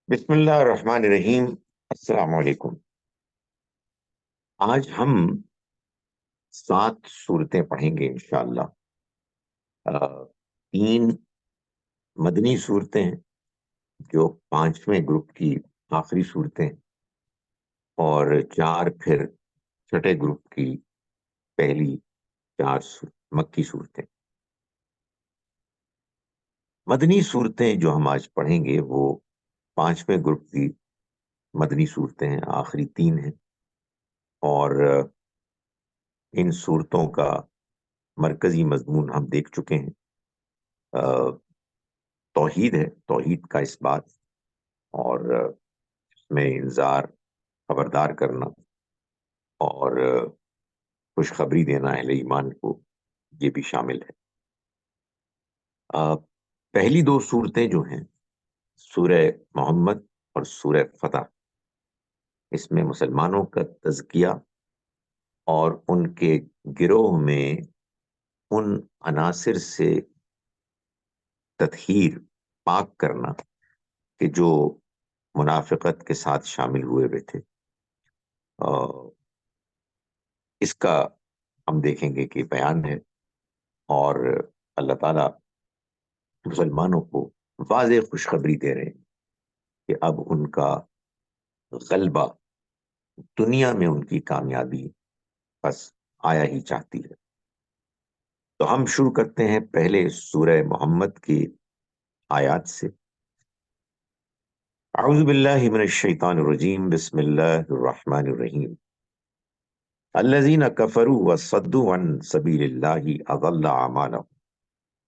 بسم اللہ الرحمن الرحیم۔ السلام علیکم۔ آج ہم 7 صورتیں پڑھیں گے انشاءاللہ۔ تین مدنی صورتیں ہیں جو 5ویں گروپ کی آخری صورتیں، اور 4 پھر چھٹے گروپ کی پہلی 4 مکی صورتیں۔ مدنی صورتیں جو ہم آج پڑھیں گے وہ 5ویں گروپ کی مدنی صورتیں ہیں، آخری 3 ہیں، اور ان صورتوں کا مرکزی مضمون ہم دیکھ چکے ہیں۔ توحید ہے، توحید کا اس بات، اور اس میں انذار، خبردار کرنا، اور خوشخبری دینا اہل ایمان کو، یہ بھی شامل ہے۔ پہلی 2 صورتیں جو ہیں، سورہ محمد اور سورہ فتح، اس میں مسلمانوں کا تزکیہ اور ان کے گروہ میں ان عناصر سے تطہیر، پاک کرنا کہ جو منافقت کے ساتھ شامل ہوئے تھے۔ اس کا ہم دیکھیں گے کہ بیان ہے، اور اللہ تعالیٰ مسلمانوں کو واضح خوشخبری دے رہے ہیں کہ اب ان کا غلبہ، دنیا میں ان کی کامیابی بس آیا ہی چاہتی ہے۔ تو ہم شروع کرتے ہیں پہلے سورہ محمد کی آیات سے۔ اعوذ باللہ من الشیطان الرجیم، بسم اللہ الرحمن الرحیم۔ الذین کفروا وصدوا عن سبیل اللہ اضل اعمالهم،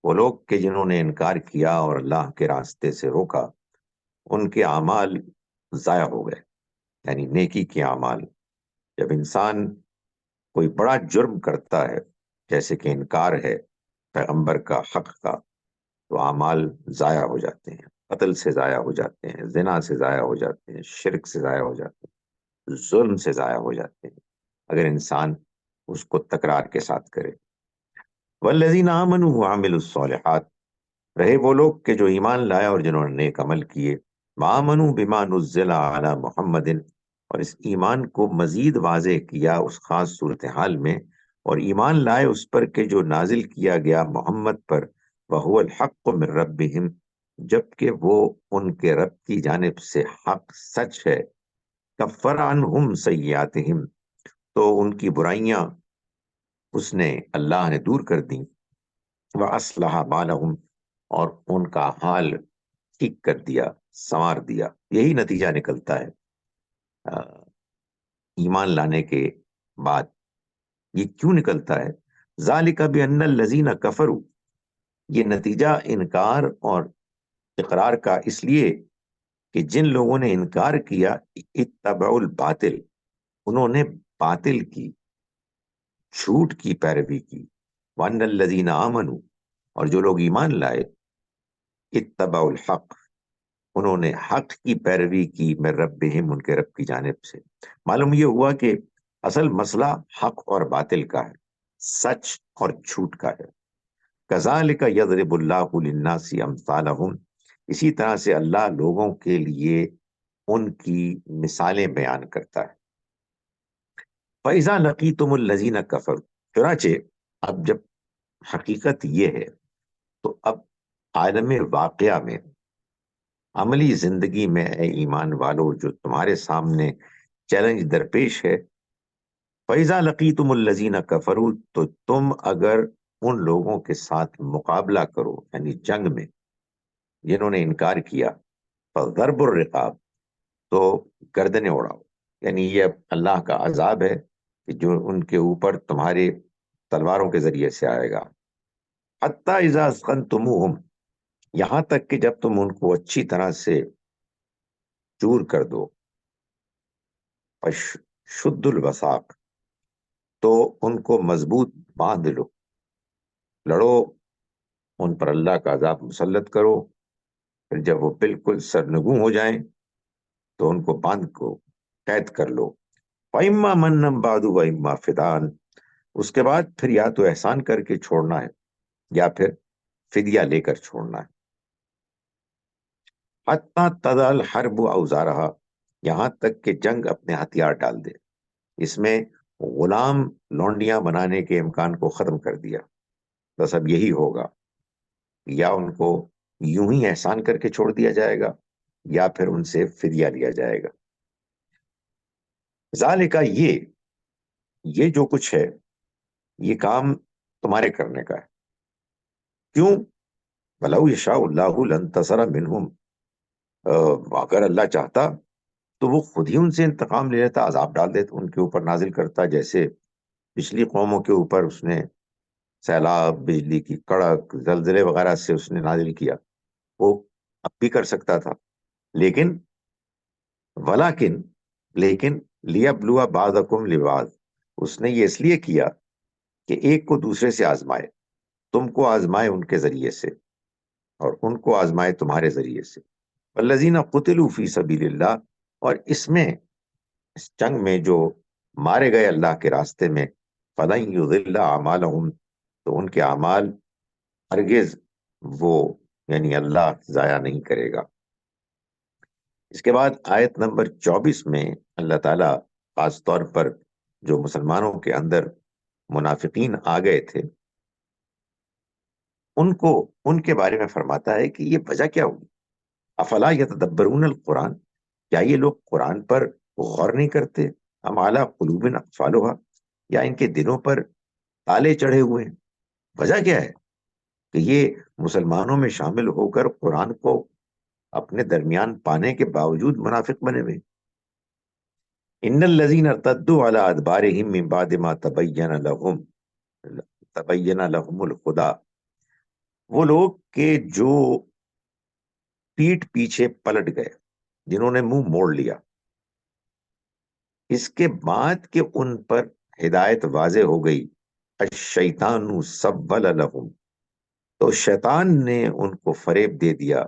وہ لوگ کہ جنہوں نے انکار کیا اور اللہ کے راستے سے روکا، ان کے اعمال ضائع ہو گئے، یعنی نیکی کے اعمال۔ جب انسان کوئی بڑا جرم کرتا ہے، جیسے کہ انکار ہے پیغمبر کا، حق کا، تو اعمال ضائع ہو جاتے ہیں، قتل سے ضائع ہو جاتے ہیں، زنا سے ضائع ہو جاتے ہیں، شرک سے ضائع ہو جاتے ہیں، ظلم سے ضائع ہو جاتے ہیں، اگر انسان اس کو تکرار کے ساتھ کرے۔ والذین آمنوا وعملوا الصالحات، رہے وہ لوگ کہ جو ایمان لائے اور جنہوں نے نیک عمل کیے۔ وآمنوا بما نزل علی محمد، اور اس ایمان کو مزید واضح کیا اس خاص صورتحال میں، اور ایمان لائے اس پر کہ جو نازل کیا گیا محمد پر، وہو الحق من ربہم، جبکہ وہ ان کے رب کی جانب سے حق، سچ ہے۔ کفر عنہم سیئاتہم، تو ان کی برائیاں اس نے، اللہ نے دور کر دیں۔ وَأَصْلَحَ بَالَهُمْ، اور ان کا حال ٹھیک کر دیا، سنوار دیا۔ یہی نتیجہ نکلتا ہے ایمان لانے کے بعد۔ یہ کیوں نکلتا ہے؟ ذَلِكَ بِأَنَّ الَّذِينَ كَفَرُوا، یہ نتیجہ انکار اور اقرار کا اس لیے کہ جن لوگوں نے انکار کیا، اتبعوا الباطل، انہوں نے باطل کی، جھوٹ کی پیروی کی۔ وَأَنَّ الَّذِينَ آمَنُوا، اور جو لوگ ایمان لائے، اتبعوا الحق، انہوں نے حق کی پیروی کی، من ربہم، ان کے رب کی جانب سے۔ معلوم یہ ہوا کہ اصل مسئلہ حق اور باطل کا ہے، سچ اور جھوٹ کا ہے۔ کذالک یضرب اللہ للناس امثالہم، اسی طرح سے اللہ لوگوں کے لیے ان کی مثالیں بیان کرتا ہے۔ فَإِذَا لَقِيتُمُ الَّذِينَ كَفَرُوا، چنانچہ اب جب حقیقت یہ ہے تو اب عالم واقعہ میں، عملی زندگی میں، اے ایمان والو، جو تمہارے سامنے چیلنج درپیش ہے، فَإِذَا لَقِيتُمُ الَّذِينَ كَفَرُوا، تو تم اگر ان لوگوں کے ساتھ مقابلہ کرو، یعنی جنگ میں، جنہوں نے انکار کیا، فَضَرْبُ الرِّقَابِ، تو گردنیں اڑاؤ، یعنی یہ اب اللہ کا عذاب ہے کہ جو ان کے اوپر تمہارے تلواروں کے ذریعے سے آئے گا۔ حَتَّى إِذَا أَثْخَنْتُمُوهُمْ، یہاں تک کہ جب تم ان کو اچھی طرح سے چور کر دو، شد الوثاق، تو ان کو مضبوط باندھ لو، لڑو، ان پر اللہ کا عذاب مسلط کرو، پھر جب وہ بالکل سرنگوں ہو جائیں تو ان کو باندھ کو قید کر لو۔ فَإِمَّا مَنًّا بَعْدُ وَإِمَّا فِدَاءً، اس کے بعد پھر یا تو احسان کر کے چھوڑنا ہے، یا پھر فدیہ لے کر چھوڑنا ہے۔ حتی تضع الحرب اوزارها، یہاں تک کہ جنگ اپنے ہتھیار ڈال دے۔ اس میں غلام لونڈیاں بنانے کے امکان کو ختم کر دیا۔ بس اب یہی ہوگا، یا ان کو یوں ہی احسان کر کے چھوڑ دیا جائے گا، یا پھر ان سے فدیہ لیا جائے گا۔ ذالک، یہ جو کچھ ہے، یہ کام تمہارے کرنے کا ہے۔ کیوں؟ وَلَوْ يَشَاءُ اللَّهُ لَانتَصَرَ مِنْهُمْ، اگر اللہ چاہتا تو وہ خود ہی ان سے انتقام لے لیتا، عذاب ڈال دیتا، ان کے اوپر نازل کرتا، جیسے پچھلی قوموں کے اوپر اس نے سیلاب، بجلی کی کڑک، زلزلے وغیرہ سے اس نے نازل کیا۔ وہ اب بھی کر سکتا تھا، لیکن ولیکن لیکن لیبلوا بعضکم لبعض، اس نے یہ اس لیے کیا کہ ایک کو دوسرے سے آزمائے، تم کو آزمائے ان کے ذریعے سے، اور ان کو آزمائے تمہارے ذریعے سے۔ والذین قتلوا فی سبیل اللہ، اور اس میں، اس جنگ میں جو مارے گئے اللہ کے راستے میں، فلن یضل اعمالهم، تو ان کے اعمال ہرگز وہ، یعنی اللہ ضائع نہیں کرے گا۔ اس کے بعد آیت نمبر 24 میں اللہ تعالیٰ خاص طور پر جو مسلمانوں کے اندر منافقین آ گئے تھے، ان کے بارے میں فرماتا ہے کہ یہ وجہ کیا ہوگی۔ افلا یتدبرون القرآن، کیا یہ لوگ قرآن پر غور نہیں کرتے؟ ام علی قلوب اقفالها، یا ان کے دلوں پر تالے چڑھے ہوئے ہیں؟ وجہ کیا ہے کہ یہ مسلمانوں میں شامل ہو کر قرآن کو اپنے درمیان پانے کے باوجود منافق بنے ہوئے؟ ان الذین ارتدوا علی ادبارهم من بعد ما تبین لهم الہدی، وہ لوگ کہ جو پیٹ پیچھے پلٹ گئے، جنہوں نے منہ موڑ لیا، اس کے بعد کہ ان پر ہدایت واضح ہو گئی، الشیطان سول لهم، تو شیطان نے ان کو فریب دے دیا،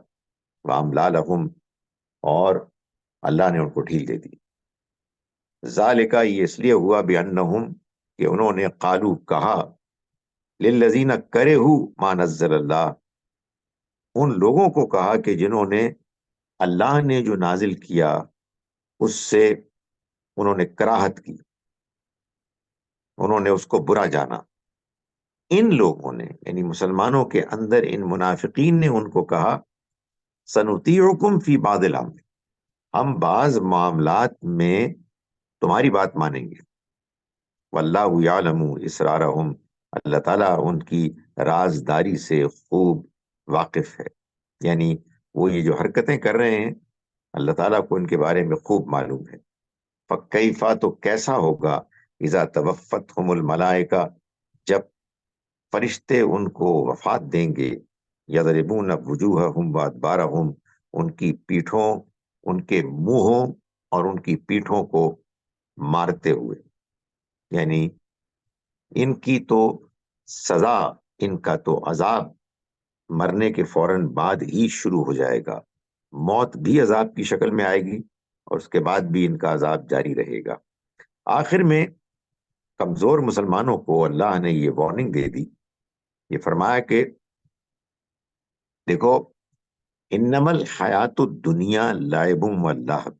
واملا لهم، اور اللہ نے ان کو ڈھیل دے دی۔ ذالک، یہ اس لیے ہوا بانہم، کہ انہوں نے قالو کہا، للذین کرہوا ما نزل اللہ، ان لوگوں کو کہا کہ جنہوں نے اللہ نے جو نازل کیا اس سے انہوں نے کراہت کی، انہوں نے اس کو برا جانا۔ ان لوگوں نے، یعنی مسلمانوں کے اندر ان منافقین نے ان کو کہا، سنطیعکم فی بعض الامر، ہم بعض معاملات میں تمہاری بات مانیں گے، واللہ یعلم اسرارہم، اللہ تعالیٰ ان کی رازداری سے خوب واقف ہے، یعنی وہ یہ جو حرکتیں کر رہے ہیں اللہ تعالیٰ کو ان کے بارے میں خوب معلوم ہے۔ فَكَيْفَ، تو کیسا ہوگا، اذا توفتہم الملائکہ، جب فرشتے ان کو وفات دیں گے، یضربون وجوہہم وادبارہم، ان کی پیٹھوں، ان کے منہوں اور ان کی پیٹھوں کو مارتے ہوئے، یعنی ان کی تو سزا، ان کا تو عذاب مرنے کے فوراً بعد ہی شروع ہو جائے گا، موت بھی عذاب کی شکل میں آئے گی، اور اس کے بعد بھی ان کا عذاب جاری رہے گا۔ آخر میں کمزور مسلمانوں کو اللہ نے یہ وارننگ دے دی، یہ فرمایا کہ دیکھو، انما الحیات الدنیا لعب و لہو،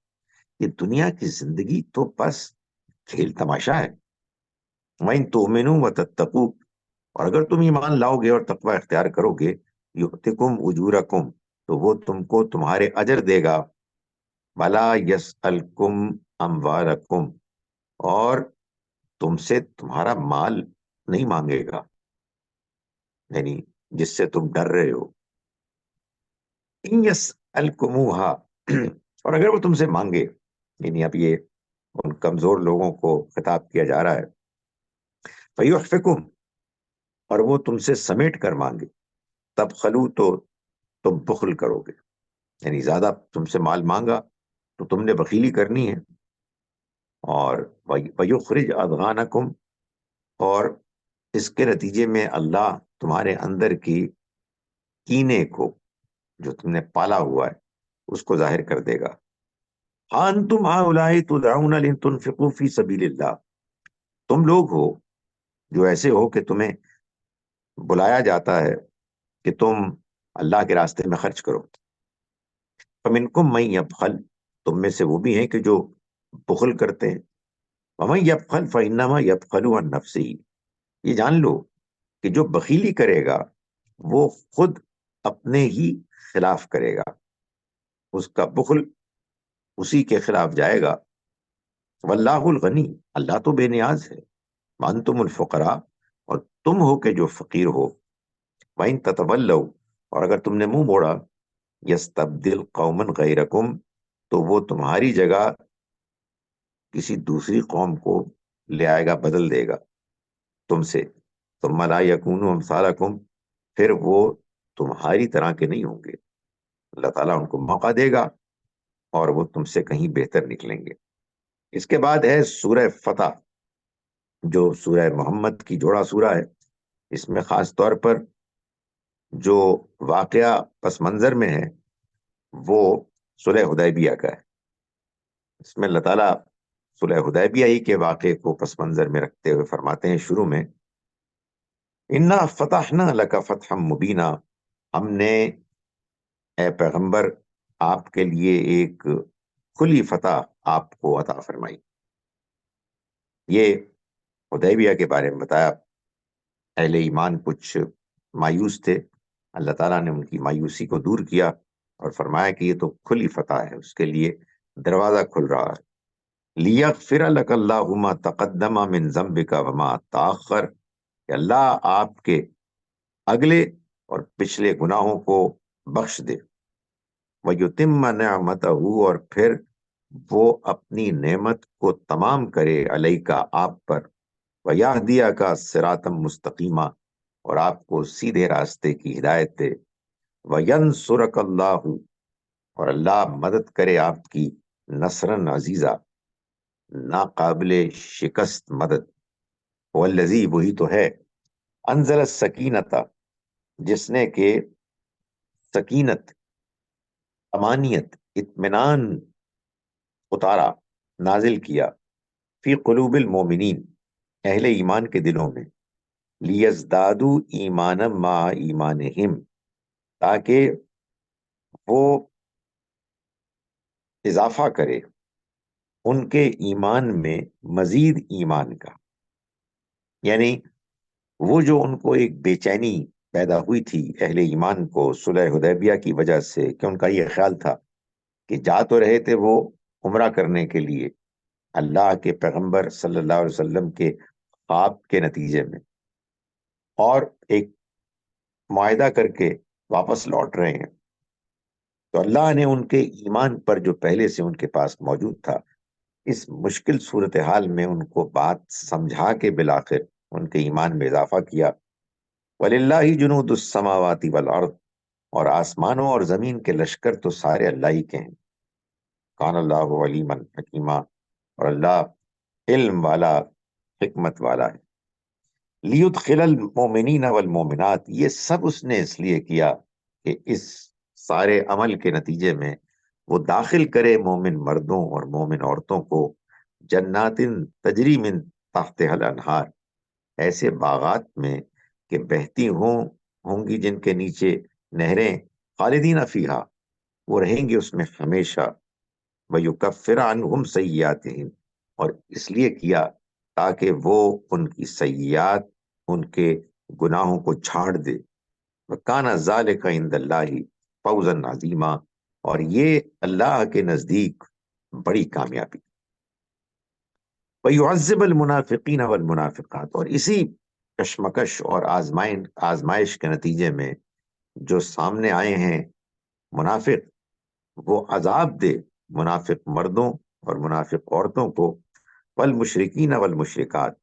یہ دنیا کی زندگی تو بس کھیل تماشا ہے۔ وَإِن تُؤْمِنُوا وَتَتَّقُوا، اور اگر تم ایمان لاؤ گے اور تقوی اختیار کرو گے، یؤتکم اجورکم، تو وہ تم کو تمہارے اجر دے گا، ولا یسألکم اموالکم، اور تم سے تمہارا مال نہیں مانگے گا، یعنی جس سے تم ڈر رہے ہو۔ ان یسألکموہا، اور اگر وہ تم سے مانگے، یعنی اب یہ ان کمزور لوگوں کو خطاب کیا جا رہا ہے، فیحفکم، اور وہ تم سے سمیٹ کر مانگے، تب خلو، تو تم بخل کرو گے، یعنی زیادہ تم سے مال مانگا تو تم نے بخیلی کرنی ہے، اور ویخرج اضغانکم، اور اس کے نتیجے میں اللہ تمہارے اندر کی کینے کو، جو تم نے پالا ہوا ہے، اس کو ظاہر کر دے گا۔ ہاں انتم ہؤلاء تدعون لتنفقوا فی سبیل اللہ، تم لوگ ہو جو ایسے ہو کہ تمہیں بلایا جاتا ہے کہ تم اللہ کے راستے میں خرچ کرو، فمنکم من یبخل، تم میں سے وہ بھی ہیں کہ جو بخل کرتے ہیں. ومن یبخل فانما یبخل عن نفسہ، یہ جان لو کہ جو بخیلی کرے گا وہ خود اپنے ہی خلاف کرے گا، اس کا بخل اسی کے خلاف جائے گا. واللہ الغنی، اللہ تو بے نیاز ہے. وانتم الفقراء، اور تم ہو کہ جو فقیر ہو. وَإِن تَتَوَلَّوْا، اور اگر تم نے منہ موڑا، یستبدل قوما غیرکم، تو وہ تمہاری جگہ کسی دوسری قوم کو لے آئے گا، بدل دے گا تم سے. ثم لا یکونوا امثالکم، پھر وہ تمہاری طرح کے نہیں ہوں گے. اللہ تعالیٰ ان کو موقع دے گا اور وہ تم سے کہیں بہتر نکلیں گے. اس کے بعد ہے سورہ فتح، جو سورہ محمد کی جوڑا سورہ ہے. اس میں خاص طور پر جو واقعہ پس منظر میں ہے وہ صلح حدیبیہ کا ہے. اس میں اللہ تعالیٰ صلح حدیبیہ ہی کے واقعے کو پس منظر میں رکھتے ہوئے فرماتے ہیں شروع میں، انا فتحنا لک فتحا مبینا، ہم نے اے پیغمبر آپ کے لیے ایک کھلی فتح آپ کو عطا فرمائی. یہ حدیبیہ کے بارے میں بتایا. اہل ایمان کچھ مایوس تھے، اللہ تعالیٰ نے ان کی مایوسی کو دور کیا اور فرمایا کہ یہ تو کھلی فتح ہے، اس کے لیے دروازہ کھل رہا ہے. لیغفر لک اللہ ما تقدم من ذنبک وما تاخر، کہ اللہ آپ کے اگلے اور پچھلے گناہوں کو بخش دے. وَيُتِمَّ نِعْمَتَهُ، اور پھر وہ اپنی نعمت کو تمام کرے علیکا آپ پر. وَيَهْدِيَكَ صِرَاطًا مُسْتَقِيمًا، اور آپ کو سیدھے راستے کی ہدایت دے. وَيَنْصُرَكَ اللَّهُ، اور اللہ مدد کرے آپ کی نصرًا عزیزا، ناقابل شکست مدد. والذی، وہی تو ہے، انزل السکینۃ، جس نے کہ سکینت، امانیت، اطمینان اتارا، نازل کیا، فی قلوب المومنین، اہل ایمان کے دلوں میں. لیزدادوا ایمانا مع ایمانہم، تاکہ وہ اضافہ کرے ان کے ایمان میں مزید ایمان کا. یعنی وہ جو ان کو ایک بے چینی پیدا ہوئی تھی اہل ایمان کو صلح حدیبیہ کی وجہ سے، کہ ان کا یہ خیال تھا کہ جا تو رہے تھے وہ عمرہ کرنے کے لیے اللہ کے پیغمبر صلی اللہ علیہ وسلم کے خواب کے نتیجے میں، اور ایک معاہدہ کر کے واپس لوٹ رہے ہیں، تو اللہ نے ان کے ایمان پر جو پہلے سے ان کے پاس موجود تھا، اس مشکل صورتحال میں ان کو بات سمجھا کے بالآخر ان کے ایمان میں اضافہ کیا. وَلِلَّهِ جُنُودُ السَّمَاوَاتِ وَالْأَرْضِ، اور آسمانوں اور زمین کے لشکر تو سارے اللہ ہی کے ہیں. کان اللہ علیما حکیما، اور اللہ علم والا، حکمت والا ہے. لیدخل المؤمنین والمؤمنات، یہ سب اس نے اس لیے کیا کہ اس سارے عمل کے نتیجے میں وہ داخل کرے مومن مردوں اور مومن عورتوں کو جنات تجری من تحتها الانہار، ایسے باغات میں کہ بہتی ہوں گی جن کے نیچے نہریں. خالدین فیہا، وہ رہیں گے اس میں ہمیشہ. وَيُكَفِّرَ عَنْهُمْ سَيِّئَاتِهِمْ، اور اس لیے کیا تاکہ وہ ان کی سیئات، ان کے گناہوں کو جھاڑ دے. وَكَانَ ذَلِكَ عِندَ اللَّهِ فَوْزًا عَظِيمًا، اور یہ اللہ کے نزدیک بڑی کامیابی. وَيُعَذِّبَ الْمُنَافِقِينَ وَالْمُنَافِقَاتِ، اور اسی کشمکش اور آزمائش کے نتیجے میں جو سامنے آئے ہیں منافق، وہ عذاب دے منافق مردوں اور منافق عورتوں کو. والمشرکین والمشرکات،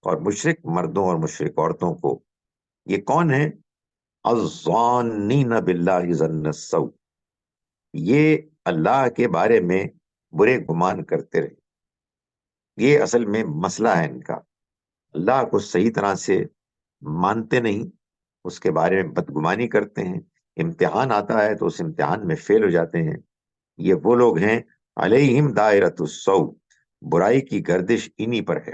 اور مشرک مردوں اور مشرک عورتوں کو. یہ کون ہیں؟ الظانین باللہ ظن السوء، یہ اللہ کے بارے میں برے گمان کرتے رہے. یہ اصل میں مسئلہ ہے ان کا، اللہ کو صحیح طرح سے مانتے نہیں، اس کے بارے میں بدگمانی کرتے ہیں. امتحان آتا ہے تو اس امتحان میں فیل ہو جاتے ہیں. یہ وہ لوگ ہیں علیہم دائرۃ السوء، برائی کی گردش انہی پر ہے.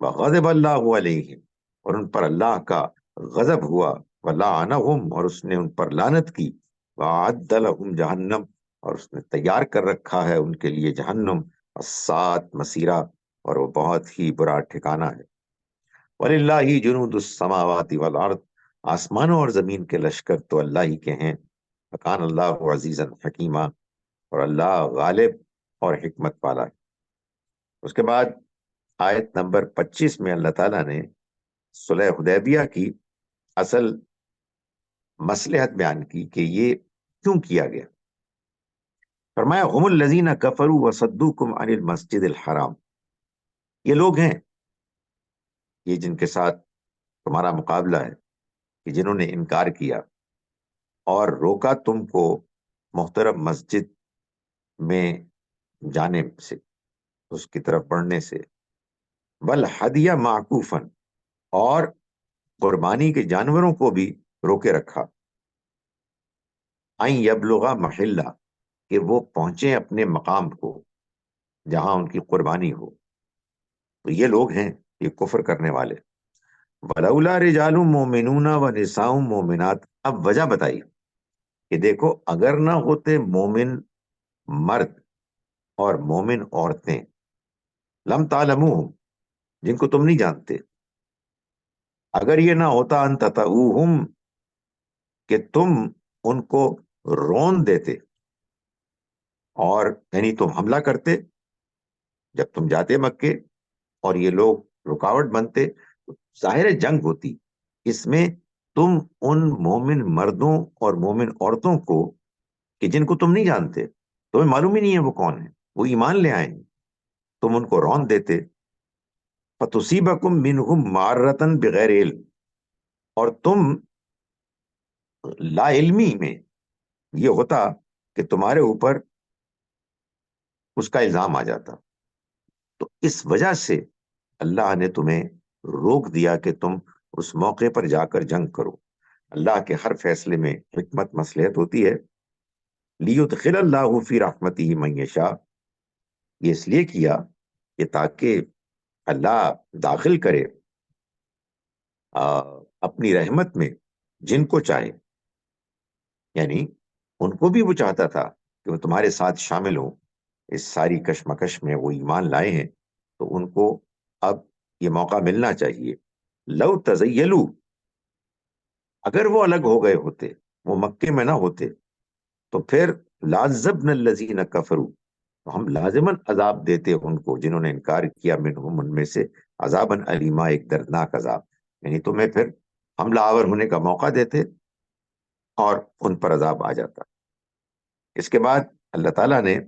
وغضب اللہ علیہم، اور ان پر اللہ کا غضب ہوا. ولعنہم، اور اس نے ان پر لعنت کی. وَأَعَدَّ لَهُمْ جہنم، اور اس نے تیار کر رکھا ہے ان کے لیے جہنم، الساعت مسیرہ، اور وہ بہت ہی برا ٹھکانہ ہے۔ وَلِلَّهِ جُنُودُ السَّمَاوَاتِ وَالْأَرْضِ، آسمانوں اور زمین کے لشکر تو اللہ ہی کے ہیں۔ وَكَانَ اللَّهُ عَزِيزًا حَكِيمًا، اور اللہ غالب اور حکمت والا ہے۔ اس کے بعد آیت نمبر 25 میں اللہ تعالیٰ نے صلح حدیبیہ کی اصل مصلحت بیان کی کہ یہ کیوں کیا گیا۔ فرمایا هم الذین کفروا وصدوکم عن المسجد الحرام، یہ لوگ ہیں، یہ جن کے ساتھ تمہارا مقابلہ ہے، کہ جنہوں نے انکار کیا اور روکا تم کو محترم مسجد میں جانے سے، اس کی طرف بڑھنے سے، والہدی معکوفا، اور قربانی کے جانوروں کو بھی روکے رکھا، ان یبلغ محلہ، کہ وہ پہنچے اپنے مقام کو جہاں ان کی قربانی ہو۔ تو یہ لوگ ہیں یہ کفر کرنے والے۔ ولولا رجال مومنون ونساء مومنات، اب وجہ بتائی کہ دیکھو اگر نہ ہوتے مومن مرد اور مومن عورتیں، لم تعلموہم، جن کو تم نہیں جانتے، اگر یہ نہ ہوتا ان تطؤوہم، کہ تم ان کو رون دیتے، اور یعنی تم حملہ کرتے جب تم جاتے مکے اور یہ لوگ رکاوٹ بنتے، تو ظاہر جنگ ہوتی، اس میں تم ان مومن مردوں اور مومن عورتوں کو کہ جن کو تم نہیں جانتے، تمہیں معلوم ہی نہیں ہے وہ کون ہے، وہ ایمان لے آئے ہیں، تم ان کو رون دیتے، فتصیبکم منہم معرۃ بغیر علم، اور تم لا علمی میں یہ ہوتا کہ تمہارے اوپر اس کا الزام آ جاتا۔ تو اس وجہ سے اللہ نے تمہیں روک دیا کہ تم اس موقع پر جا کر جنگ کرو۔ اللہ کے ہر فیصلے میں حکمت مصلحت ہوتی ہے۔ لیدخل اللہ فی رحمتہ من یشاء، یہ اس لیے کیا کہ تاکہ اللہ داخل کرے اپنی رحمت میں جن کو چاہے، یعنی ان کو بھی وہ چاہتا تھا کہ وہ تمہارے ساتھ شامل ہوں اس ساری کشمکش میں، وہ ایمان لائے ہیں تو ان کو اب یہ موقع ملنا چاہیے۔ لو تزیلوا، اگر وہ الگ ہو گئے ہوتے، وہ مکے میں نہ ہوتے، تو پھر لعذبنا الذین کفروا، تو ہم لازماً عذاب دیتے ان کو جنہوں نے انکار کیا، منہم ان میں سے، عذاباً علیما، ایک دردناک عذاب، یعنی تمہیں پھر حملہ آور ہونے کا موقع دیتے اور ان پر عذاب آ جاتا۔ اس کے بعد اللہ تعالیٰ نے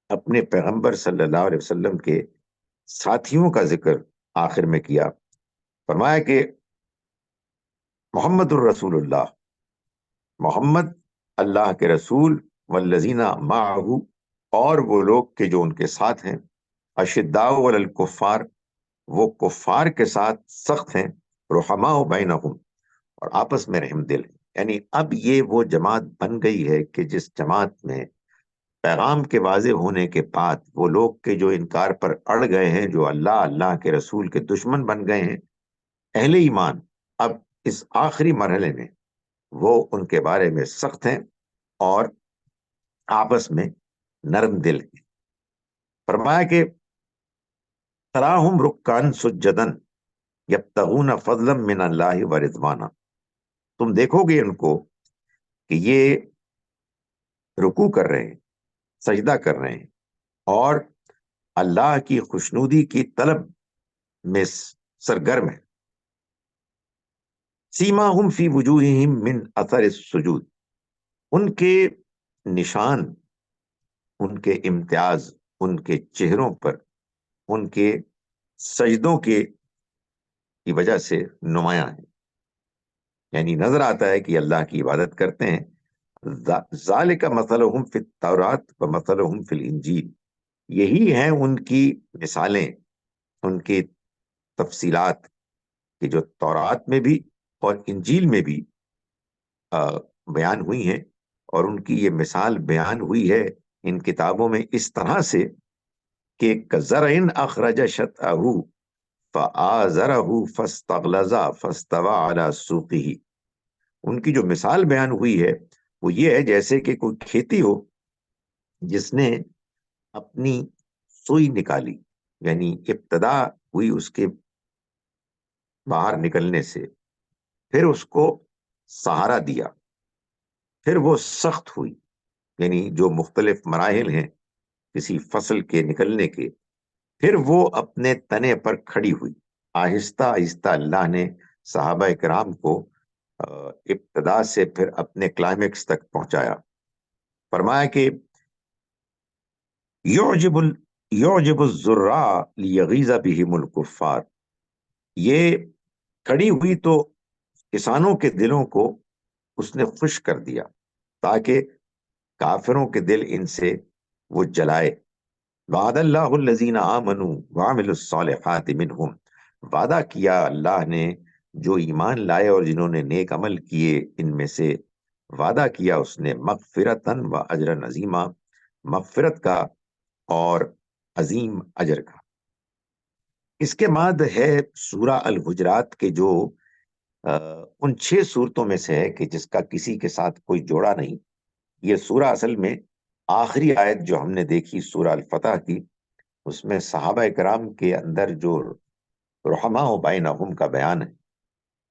اپنے پیغمبر صلی اللہ علیہ وسلم کے ساتھیوں کا ذکر آخر میں کیا۔ فرمایا کہ محمد الرسول اللہ، محمد اللہ کے رسول، والذین معہ، اور وہ لوگ کہ جو ان کے ساتھ ہیں، اشداء علی الکفار، وہ کفار کے ساتھ سخت ہیں، رحماء بینہم، اور آپس میں رحم دل ہیں۔ یعنی اب یہ وہ جماعت بن گئی ہے کہ جس جماعت میں پیغام کے واضح ہونے کے بعد وہ لوگ کہ جو انکار پر اڑ گئے ہیں، جو اللہ کے رسول کے دشمن بن گئے ہیں، اہل ایمان اب اس آخری مرحلے میں وہ ان کے بارے میں سخت ہیں اور آپس میں نرم دل ہیں۔ فرمایا کہ تراہم رکان سجدن یبتغون فضلا من اللہ ورضوانا، تم دیکھو گے ان کو کہ یہ رکوع کر رہے ہیں، سجدہ کر رہے ہیں، اور اللہ کی خوشنودی کی طلب میں سرگرم ہے۔ سیماہم فی وجوہہم من اثر السجود، ان کے نشان، ان کے امتیاز ان کے چہروں پر ان کے سجدوں کی وجہ سے نمایاں ہے، یعنی نظر آتا ہے کہ اللہ کی عبادت کرتے ہیں۔ ذالک مثلہم فی التوراۃ ومثلہم فی الانجیل، یہی ہیں ان کی مثالیں، ان کی تفصیلات کہ جو تورات میں بھی اور انجیل میں بھی بیان ہوئی ہیں، اور ان کی یہ مثال بیان ہوئی ہے ان کتابوں میں اس طرح سے کہ کزرعٍ اخرج شطأہ فآزرہ فاستغلظ فاستوى علی سوقہ، ان کی جو مثال بیان ہوئی ہے وہ یہ ہے جیسے کہ کوئی کھیتی ہو جس نے اپنی سوئی نکالی، یعنی ابتدا ہوئی اس کے باہر نکلنے سے، پھر اس کو سہارا دیا، پھر وہ سخت ہوئی، یعنی جو مختلف مراحل ہیں کسی فصل کے نکلنے کے، پھر وہ اپنے تنے پر کھڑی ہوئی۔ آہستہ آہستہ اللہ نے صحابہ کرام کو ابتدا سے پھر اپنے کلائمیکس تک پہنچایا۔ فرمایا کہ یعجب الزراء لیغیظ بہم الکفار، یہ کھڑی ہوئی تو کسانوں کے دلوں کو اس نے خوش کر دیا تاکہ کافروں کے دل ان سے وہ جلائے۔ وعد اللہ الذین آمنوا وعملوا الصالحات منہم، وعدہ کیا اللہ نے جو ایمان لائے اور جنہوں نے نیک عمل کیے ان میں سے، وعدہ کیا اس نے مغفرتاً و اجرا عظیما، مغفرت کا اور عظیم اجر کا۔ اس کے بعد ہے سورہ الحجرات کے جو ان 6 صورتوں میں سے ہے کہ جس کا کسی کے ساتھ کوئی جوڑا نہیں۔ یہ سورہ اصل میں آخری آیت جو ہم نے دیکھی سورہ الفتح کی، اس میں صحابہ کرام کے اندر جو رحماء بینہم کا بیان ہے،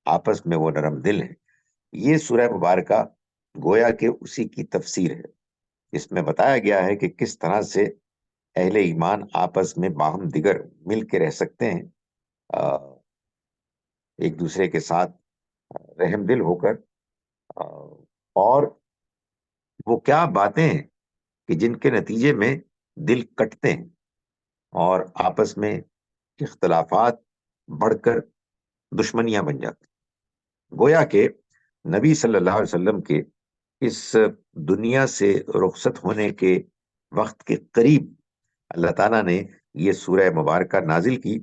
آپس میں وہ نرم دل ہیں، یہ سورہ مبارکہ گویا کہ اسی کی تفسیر ہے۔ اس میں بتایا گیا ہے کہ کس طرح سے اہل ایمان آپس میں باہم دیگر مل کے رہ سکتے ہیں، ایک دوسرے کے ساتھ رحم دل ہو کر، اور وہ کیا باتیں ہیں کہ جن کے نتیجے میں دل کٹتے ہیں اور آپس میں اختلافات بڑھ کر دشمنیاں بن جاتی۔ گویا کہ نبی صلی اللہ علیہ وسلم کے اس دنیا سے رخصت ہونے کے وقت کے قریب اللہ تعالیٰ نے یہ سورہ مبارکہ نازل کی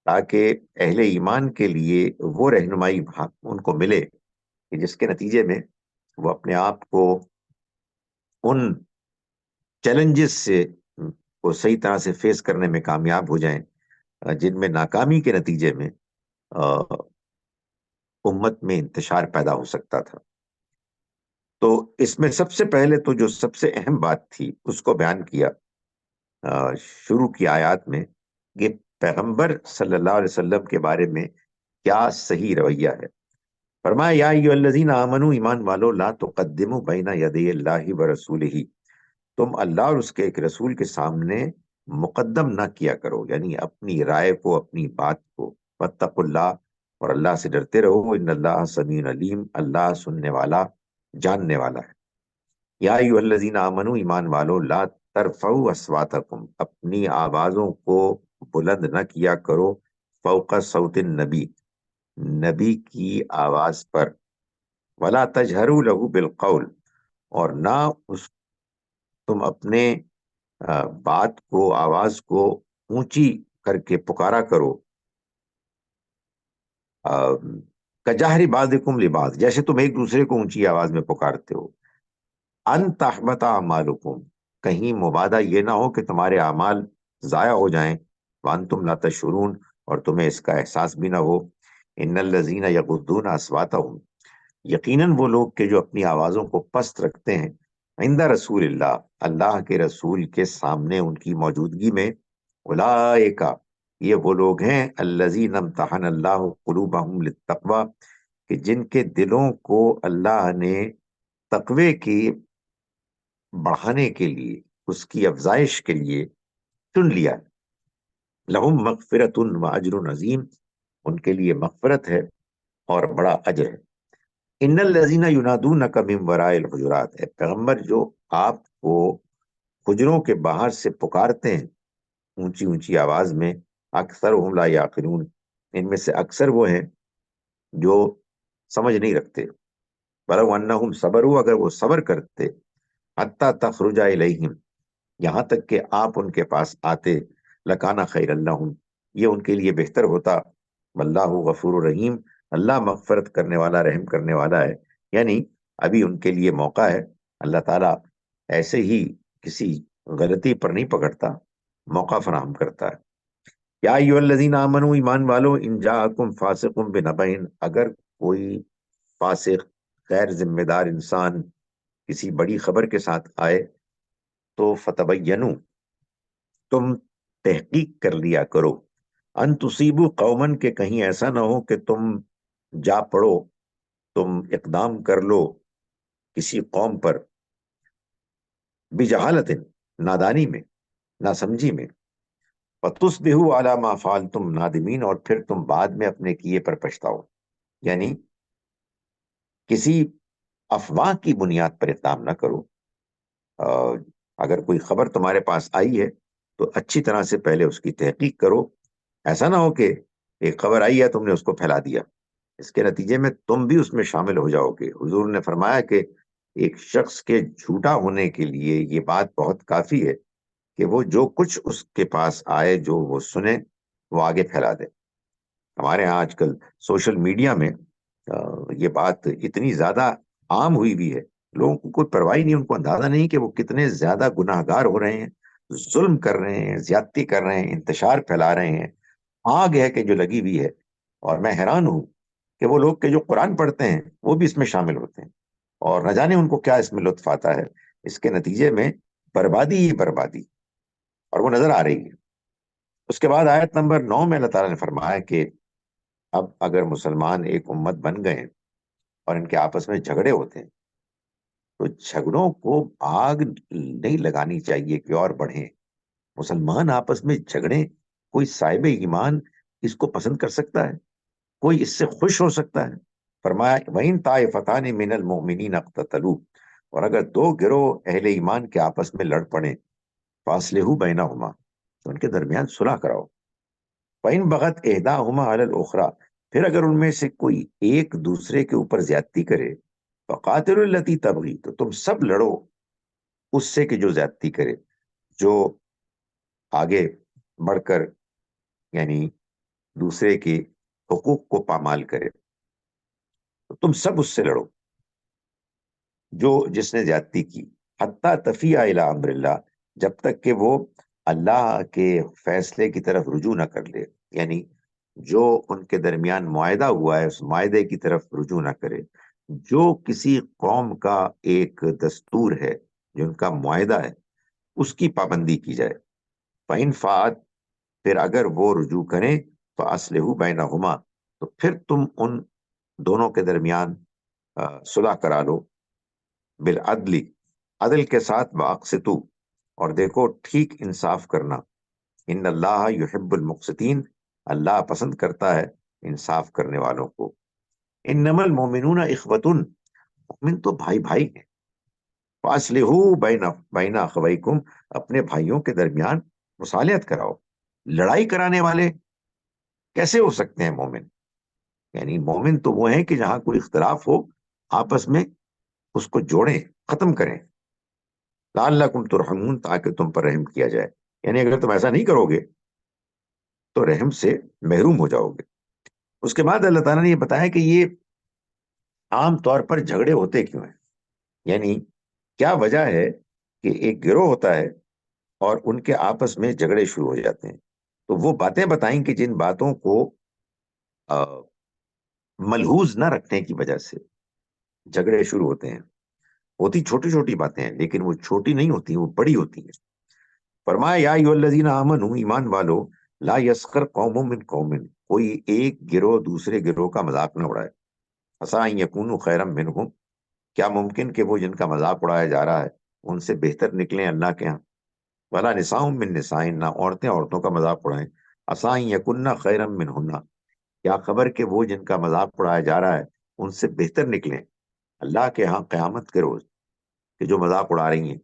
تاکہ اہل ایمان کے لیے وہ رہنمائی ان کو ملے کہ جس کے نتیجے میں وہ اپنے آپ کو ان چیلنجز سے وہ صحیح طرح سے فیس کرنے میں کامیاب ہو جائیں جن میں ناکامی کے نتیجے میں امت میں انتشار پیدا ہو سکتا تھا۔ تو اس میں سب سے پہلے تو جو سب سے اہم بات تھی اس کو بیان کیا شروع کی آیات میں کہ پیغمبر صلی اللہ علیہ وسلم کے بارے میں کیا صحیح رویہ ہے۔ فرمایا یا ایھا الذین آمنوا، ایمان والو، لا تقدموا بین یدی اللہ ورسولہ، تم اللہ اور اس کے ایک رسول کے سامنے مقدم نہ کیا کرو، یعنی اپنی رائے کو، اپنی بات کو۔ واتقوا اللہ، اور اللہ سے ڈرتے رہو، ان اللہ سمیع علیم، اللہ سننے والا جاننے والا ہے۔ یا ایھا الذین آمنوا، ایمان والو، لا ترفعوا اصواتکم، اپنی آوازوں کو بلند نہ کیا کرو، فوق صوت النبی، نبی کی آواز پر، ولا تجہروا لہ بالقول، اور نہ تم اپنے بات کو، آواز کو اونچی کر کے پکارا کرو، کجہر بعضکم لبعض، جیسے تم ایک دوسرے کو اونچی آواز میں پکارتے ہو، ان تحبط اعمالکم، کہیں مبادہ یہ نہ ہو کہ تمہارے اعمال ضائع ہو جائیں، وانتم لا تشعرون، اور تمہیں اس کا احساس بھی نہ ہو۔ ان الذین یغضون اصواتهم، یقیناً وہ لوگ کہ جو اپنی آوازوں کو پست رکھتے ہیں، عند رسول اللہ، اللہ کے رسول کے سامنے ان کی موجودگی میں، اولئک، یہ وہ لوگ ہیں، الذین امتحن اللہ قلوبہم للتقوی، کہ جن کے دلوں کو اللہ نے تقوی کی بڑھانے کے لیے، اس کی افزائش کے لیے چن لیا۔ لہم مغفرۃ و اجر عظیم، ان کے لیے مغفرت ہے اور بڑا اجر ہے۔ ان الذین ینادونک من وراء الحجرات، اے پیغمبر جو آپ کو حجروں کے باہر سے پکارتے ہیں اونچی اونچی آواز میں، اکثرهم لا یعقلون، ان میں سے اکثر وہ ہیں جو سمجھ نہیں رکھتے۔ ولو انہم صبروا، اگر وہ صبر کرتے، حتی تخرج الیہم، یہاں تک کہ آپ ان کے پاس آتے، لکانا خیر لہم، یہ ان کے لیے بہتر ہوتا۔ واللہ غفور رحیم، اللہ مغفرت کرنے والا، رحم کرنے والا ہے، یعنی ابھی ان کے لیے موقع ہے۔ اللہ تعالیٰ ایسے ہی کسی غلطی پر نہیں پکڑتا، موقع فراہم کرتا ہے۔ یا ایھا الذین آمنوا، ایمان والو، ان جاءکم فاسق بنبأ، اگر کوئی فاسق غیر ذمہ دار انسان کسی بڑی خبر کے ساتھ آئے تو فتبینوا، تم تحقیق کر لیا کرو، ان تصیبوا قومن، کہ کہیں ایسا نہ ہو کہ تم جا پڑو، تم اقدام کر لو کسی قوم پر، بجہالت، نادانی میں، ناسمجھی میں، فتصبحوا علی ما فعلتم نادمین، اور پھر تم بعد میں اپنے کیے پر پچھتاؤ۔ یعنی کسی افواہ کی بنیاد پر اقدام نہ کرو۔ اگر کوئی خبر تمہارے پاس آئی ہے تو اچھی طرح سے پہلے اس کی تحقیق کرو، ایسا نہ ہو کہ ایک خبر آئی ہے تم نے اس کو پھیلا دیا، اس کے نتیجے میں تم بھی اس میں شامل ہو جاؤ گے۔ حضور نے فرمایا کہ ایک شخص کے جھوٹا ہونے کے لیے یہ بات بہت کافی ہے کہ وہ جو کچھ اس کے پاس آئے، جو وہ سنے، وہ آگے پھیلا دے۔ ہمارے ہاں آج کل سوشل میڈیا میں یہ بات اتنی زیادہ عام ہوئی بھی ہے، لوگوں کو کوئی پرواہ نہیں، ان کو اندازہ نہیں کہ وہ کتنے زیادہ گناہ گار ہو رہے ہیں، ظلم کر رہے ہیں، زیادتی کر رہے ہیں، انتشار پھیلا رہے ہیں، آگ ہے کہ جو لگی ہوئی ہے۔ اور میں حیران ہوں کہ وہ لوگ کہ جو قرآن پڑھتے ہیں وہ بھی اس میں شامل ہوتے ہیں، اور نہ جانے ان کو کیا اس میں لطف آتا ہے۔ اس کے نتیجے میں بربادی ہی بربادی، اور وہ نظر آ رہی ہے۔ اس کے بعد آیت نمبر 9 میں اللہ تعالیٰ نے فرمایا کہ اب اگر مسلمان ایک امت بن گئے اور ان کے آپس میں جھگڑے ہوتے ہیں تو جھگڑوں کو آگ نہیں لگانی چاہیے کہ اور بڑھیں۔ مسلمان آپس میں جھگڑیں، کوئی صاحب ایمان اس کو پسند کر سکتا ہے؟ کوئی اس سے خوش ہو سکتا ہے؟ فرمایا وَإِن طَائِفَتَانِ مِنَ الْمُؤْمِنِينَ اقْتَتَلُوا، اور اگر دو گروہ اہل ایمان کے آپس میں لڑ پڑیں، فَأَصْلِحُوا بَيْنَهُمَا، تو ان کے درمیان صلح کراؤ۔ وَإِن بَغَتْ إِحْدَاهُمَا عَلَى الْأُخْرَى، پھر اگر ان میں سے کوئی ایک دوسرے کے اوپر زیادتی کرے، فَقَاتِلُوا الَّتِي تَبْغِي، تو تم سب لڑو اس سے کہ جو زیادتی کرے، جو آگے بڑھ کر یعنی دوسرے کے حقوق کو پامال کرے، تو تم سب اس سے لڑو جو جس نے زیادتی کی، حتیٰ تفیء الی امر اللہ، جب تک کہ وہ اللہ کے فیصلے کی طرف رجوع نہ کر لے، یعنی جو ان کے درمیان معاہدہ ہوا ہے اس معاہدے کی طرف رجوع نہ کرے۔ جو کسی قوم کا ایک دستور ہے، جو ان کا معاہدہ ہے، اس کی پابندی کی جائے۔ فَإِن فَعَلْ، پھر اگر وہ رجوع کریں، فَأَصْلِحُوا بَيْنَهُمَا، تو پھر تم ان دونوں کے درمیان صلح کرا لو، بالعدل، عدل کے ساتھ، وَأَقْسِطُوا، اور دیکھو ٹھیک انصاف کرنا، ان اللہ یحب المقسطین، اللہ پسند کرتا ہے انصاف کرنے والوں کو۔ انما المؤمنون اخوۃ، مومن تو بھائی بھائی ہیں۔ فاصلحوا بین اخویکم، اپنے بھائیوں کے درمیان مصالحت کراؤ۔ لڑائی کرانے والے کیسے ہو سکتے ہیں مومن؟ یعنی مومن تو وہ ہیں کہ جہاں کوئی اختلاف ہو آپس میں اس کو جوڑیں، ختم کریں۔ لعلکم ترحمون، تاکہ تم پر رحم کیا جائے۔ یعنی اگر تم ایسا نہیں کرو گے تو رحم سے محروم ہو جاؤ گے۔ اس کے بعد اللہ تعالیٰ نے یہ بتایا کہ یہ عام طور پر جھگڑے ہوتے کیوں ہیں، یعنی کیا وجہ ہے کہ ایک گروہ ہوتا ہے اور ان کے آپس میں جھگڑے شروع ہو جاتے ہیں۔ تو وہ باتیں بتائیں کہ جن باتوں کو ملحوظ نہ رکھنے کی وجہ سے جھگڑے شروع ہوتے ہیں۔ ہوتی چھوٹی چھوٹی باتیں ہیں لیکن وہ چھوٹی نہیں ہوتی، وہ بڑی ہوتی ہیں۔ فرمایا یا ایھا الذین آمنوا، ایمان والو، لا یسخر قوم من قوم، کوئی ایک گروہ دوسرے گروہ کا مذاق نہ اڑائے۔ عسیٰ ان یکونوا خیرا منہم، کیا ممکن کہ وہ جن کا مذاق اڑایا جا رہا ہے ان سے بہتر نکلیں اللہ کے ہاں۔ ولا نساء من نساء، نہ عورتیں عورتوں کا مذاق اڑائیں۔ عسیٰ ان یکن خیرا منہن، کیا خبر کہ وہ جن کا مذاق اڑایا جا رہا ہے ان سے بہتر نکلیں اللہ کے ہاں قیامت کے روز، کہ جو مذاق اڑا رہی ہیں۔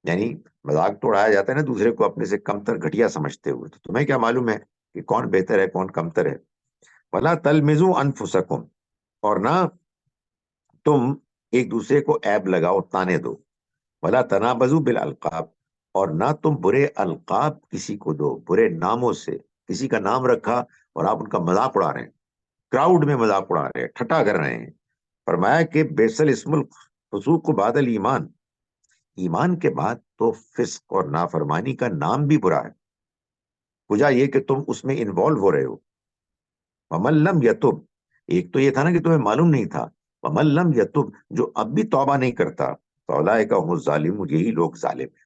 یعنی مذاق تو اڑایا جاتا ہے نا دوسرے کو اپنے سے کمتر گھٹیا سمجھتے ہوئے، تو تمہیں کیا معلوم ہے کہ کون بہتر ہے کون کمتر ہے۔ ولا تلمزوا انفسکم، اور نہ تم ایک دوسرے کو عیب لگاؤ، تانے دو۔ ولا تنابزوا بالالقاب، اور نہ تم برے القاب کسی کو دو، برے ناموں سے کسی کا نام رکھا اور آپ ان کا مذاق اڑا رہے ہیں، کراؤڈ میں مذاق اڑا رہے ہیں، ٹھٹا کر رہے ہیں۔ فرمایا کہ بیس الاسم الفسوق بعد الایمان، ایمان کے بعد تو فسق اور نافرمانی کا نام بھی برا ہے، وجہ یہ کہ تم اس میں انوالو ہو رہے ہو۔ ومن لم یتب، ایک تو یہ تھا نا کہ تمہیں معلوم نہیں تھا، ومن لم یتب، جو اب بھی توبہ نہیں کرتا، فاولئک هم الظالمون، یہی لوگ ظالم ہیں.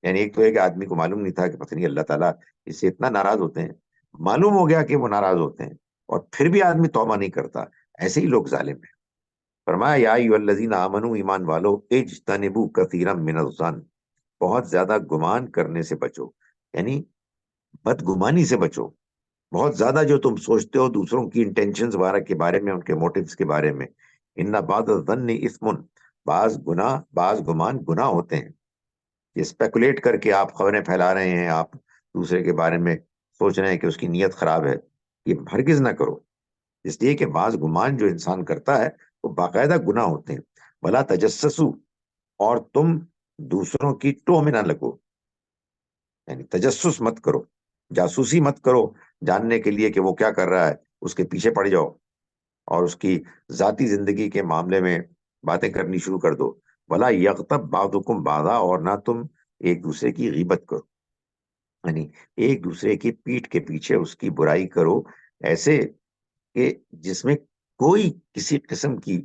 یعنی ایک تو ہے کہ آدمی کو معلوم نہیں تھا کہ پتہ نہیں اللہ تعالیٰ اس سے اتنا ناراض ہوتے ہیں، معلوم ہو گیا کہ وہ ناراض ہوتے ہیں اور پھر بھی آدمی توبہ نہیں کرتا، ایسے ہی لوگ ظالم ہیں. فرمایا یا ایھا الذین آمنوا، ایمان والو، اجتنبوا کثیرا من الظن، بہت زیادہ گمان کرنے سے بچو، یعنی بدگمانی سے بچو. بہت زیادہ جو تم سوچتے ہو دوسروں کی انٹینشنز وغیرہ کے بارے میں، ان کے موٹیوز کے بارے میں. ان بعض الظن اثم، بعض گمان گناہ ہوتے ہیں. یہ اسپیکولیٹ کر کے آپ خبریں پھیلا رہے ہیں، آپ دوسرے کے بارے میں سوچ رہے ہیں کہ اس کی نیت خراب ہے، یہ ہرگز نہ کرو. اس لیے کہ بعض گمان جو انسان کرتا ہے وہ باقاعدہ گناہ ہوتے ہیں. بلا تجسسو، اور تم دوسروں کی ٹوہ میں نہ لگو، یعنی تجسس مت کرو، جاسوسی مت کرو جاننے کے لیے کہ وہ کیا کر رہا ہے، اس کے پیچھے پڑ جاؤ اور اس کی ذاتی زندگی کے معاملے میں باتیں کرنی شروع کر دو. ولا یغتب بعضکم بعضا، اور نہ تم ایک دوسرے کی غیبت کرو، یعنی ایک دوسرے کی پیٹھ کے پیچھے اس کی برائی کرو، ایسے کہ جس میں کوئی کسی قسم کی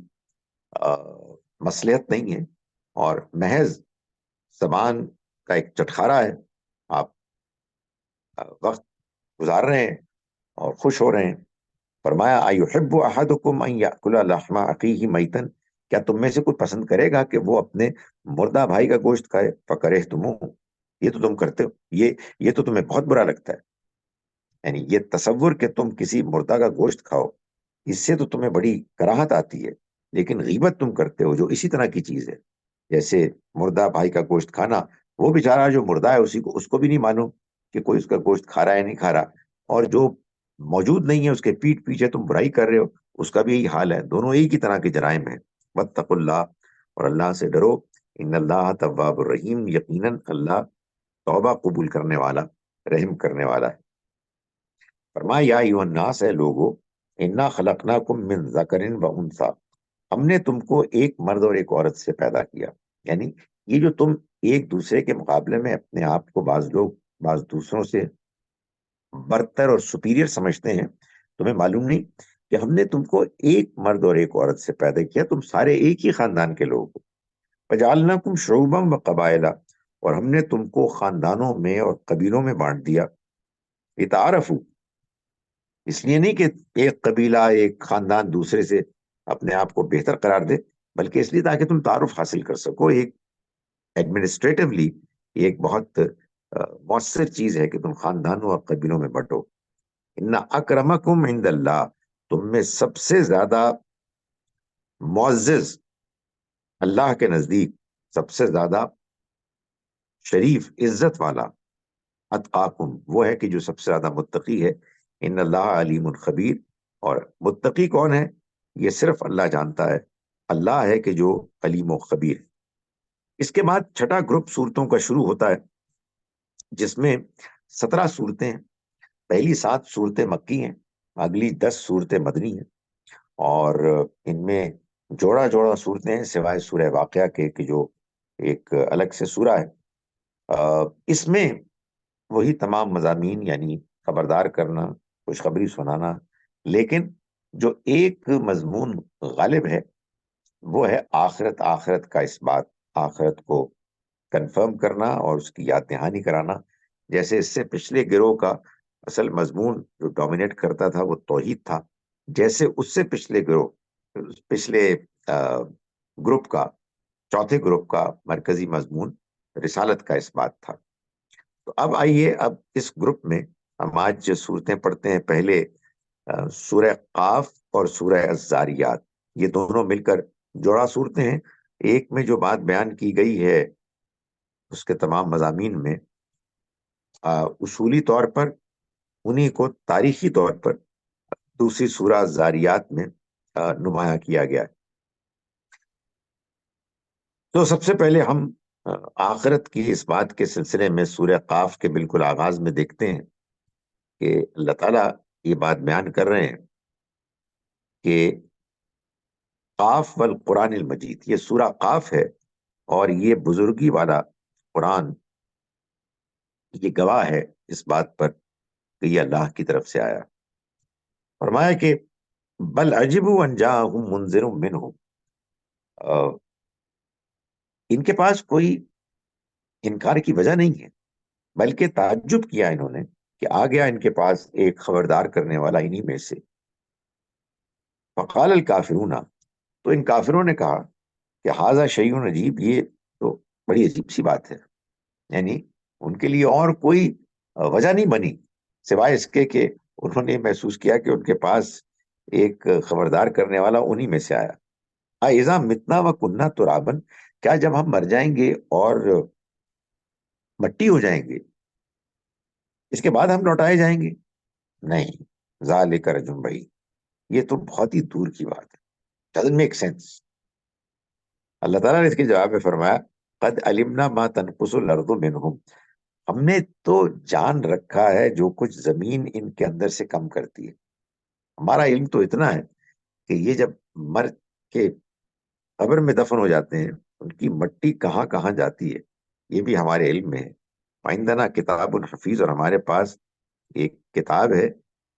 مصلحت نہیں ہے اور محض زبان کا ایک چٹخارا ہے. آپ وقت گزار رہے ہیں اور خوش ہو رہے ہیں. فرمایا ایحب احدکم ان یاکل لحم اخیہ میتا، کیا تم میں سے کوئی پسند کرے گا کہ وہ اپنے مردہ بھائی کا گوشت کھائے؟ فکرہتموہ، یہ تو تم کرتے ہو، یہ تو تمہیں بہت برا لگتا ہے. یعنی یہ تصور کہ تم کسی مردہ کا گوشت کھاؤ، اس سے تو تمہیں بڑی کراہت آتی ہے. لیکن غیبت تم کرتے ہو جو اسی طرح کی چیز ہے، جیسے مردہ بھائی کا گوشت کھانا. وہ بیچارہ جو مردہ ہے اس کو بھی نہیں معلوم کہ کوئی اس کا گوشت کھا رہا ہے نہیں کھا رہا، اور جو موجود نہیں ہے اس کے پیٹ پیچھے تم برائی کر رہے ہو، اس کا بھی یہی حال ہے. دونوں ایک ہی طرح کے جرائم ہیں. واتقوا اللہ، اور اللہ سے ڈرو. ان اللہ تواب الرحیم، یقیناً اللہ توبہ قبول کرنے والا، رحم کرنے والا ہے. فرمایا یا ایھا الناس، ہے لوگو، انا خلقناکم من ذکر و انثی، ہم نے تم کو ایک مرد اور ایک عورت سے پیدا کیا. یعنی یہ جو تم ایک دوسرے کے مقابلے میں اپنے آپ کو بعض لوگ بعض دوسروں سے برتر اور سپیریئر سمجھتے ہیں، تمہیں معلوم نہیں کہ ہم نے تم کو ایک مرد اور ایک عورت سے پیدا کیا، تم سارے ایک ہی خاندان کے لوگ ہو. وجعلناکم شعوبا وقبائل، اور ہم نے تم کو خاندانوں میں اور قبیلوں میں بانٹ دیا. لتعارفوا، اس لیے نہیں کہ ایک قبیلہ ایک خاندان دوسرے سے اپنے آپ کو بہتر قرار دے، بلکہ اس لیے تاکہ تم تعارف حاصل کر سکو. ایک ایڈمنسٹریٹولی یہ ایک بہت مؤثر چیز ہے کہ تم خاندانوں اور قبیلوں میں بٹو. ان اکرمکم عند اللہ، تم میں سب سے زیادہ معزز اللہ کے نزدیک، سب سے زیادہ شریف عزت والا، اتقاکم، وہ ہے کہ جو سب سے زیادہ متقی ہے. ان اللہ علیم خبیر، اور متقی کون ہے یہ صرف اللہ جانتا ہے. اللہ ہے کہ جو علیم و خبیر. اس کے بعد چھٹا گروپ صورتوں کا شروع ہوتا ہے، جس میں 17 صورتیں ہیں. پہلی 7 صورتیں مکی ہیں، اگلی 10 صورتیں مدنی ہیں، اور ان میں جوڑا جوڑا صورتیں ہیں سوائے سورہ واقعہ کے کہ جو ایک الگ سے سورہ ہے. اس میں وہی تمام مضامین، یعنی خبردار کرنا، خوشخبری سنانا، لیکن جو ایک مضمون غالب ہے وہ ہے آخرت. آخرت کا اس بات، آخرت کو کنفرم کرنا اور اس کی یاد دہانی کرانا. جیسے اس سے پچھلے گروہ کا اصل مضمون جو ڈومینیٹ کرتا تھا وہ توحید تھا، جیسے اس سے پچھلے گروپ کا، چوتھے گروپ کا مرکزی مضمون رسالت کا اس بات تھا. تو اب آئیے، اب اس گروپ میں ہم آج جو صورتیں پڑھتے ہیں، پہلے سورہ قاف اور سورہ الذاریات، یہ دونوں مل کر جوڑا صورتیں ہیں. ایک میں جو بات بیان کی گئی ہے اس کے تمام مضامین میں اصولی طور پر انہی کو تاریخی طور پر دوسری سورہ الذاریات میں نمایاں کیا گیا ہے. تو سب سے پہلے ہم آخرت کی اس بات کے سلسلے میں سورہ قاف کے بالکل آغاز میں دیکھتے ہیں کہ اللہ تعالیٰ یہ بات بیان کر رہے ہیں کہ قاف والقرآن المجید، یہ سورہ قاف ہے اور یہ بزرگی والا قرآن، یہ گواہ ہے اس بات پر کہ یہ اللہ کی طرف سے آیا. فرمایا کہ بل عجبوا ان جاءهم منذر منهم، ان کے پاس کوئی انکار کی وجہ نہیں ہے، بلکہ تعجب کیا انہوں نے کہ آ گیا ان کے پاس ایک خبردار کرنے والا انہی میں سے۔ فقال الکافرون، تو ان کافروں نے کہا کہ ھذا شیء عجیب، یہ تو بڑی عجیب سی بات ہے، یعنی ان کے لیے اور کوئی وجہ نہیں بنی سوائے اس کے کہ انہوں نے محسوس کیا کہ ان کے پاس ایک خبردار کرنے والا انہی میں سے آیا۔ اذا متنا و کننا ترابن، کیا جب ہم مر جائیں گے اور مٹی ہو جائیں گے اس کے بعد ہم لوٹائے جائیں گے؟ نہیں، ذالک رجم بعید، یہ تو بہت ہی دور کی بات ہے، doesn't make sense۔ اللہ تعالیٰ نے اس کے جواب میں فرمایا قد علمنا ما تنقص الارض منہم، ہم نے تو جان رکھا ہے جو کچھ زمین ان کے اندر سے کم کرتی ہے۔ ہمارا علم تو اتنا ہے کہ یہ جب مر کے قبر میں دفن ہو جاتے ہیں ان کی مٹی کہاں کہاں جاتی ہے یہ بھی ہمارے علم میں ہے۔ وعندنا کتاب حفیظ، اور ہمارے پاس ایک کتاب ہے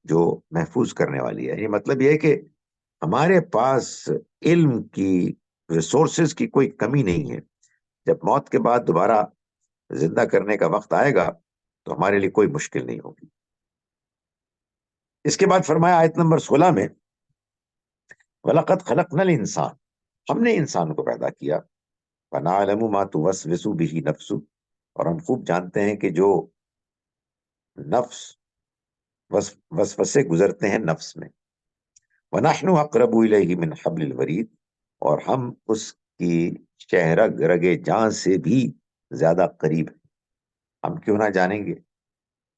جو محفوظ کرنے والی ہے۔ یہ مطلب یہ ہے کہ ہمارے پاس علم کی، ریسورسز کی کوئی کمی نہیں ہے۔ جب موت کے بعد دوبارہ زندہ کرنے کا وقت آئے گا تو ہمارے لیے کوئی مشکل نہیں ہوگی۔ اس کے بعد فرمایا آیت نمبر 16 میں وَلَقَدْ خَلَقْنَا الْإِنسَانَ، ہم نے انسان کو پیدا کیا، وَنَعْلَمُ مَا تُوَسْوِسُ بِهِ نَفْسُ، اور ہم خوب جانتے ہیں کہ جو نفس وسوسے گزرتے ہیں نفس میں، وَنَحْنُ أَقْرَبُ إِلَيْهِ مِنْ حَبْلِ الْوَرِيدِ، اور ہم اس کی شہرگ رگے جان سے بھی زیادہ قریب ہیں۔ ہم کیوں نہ جانیں گے؟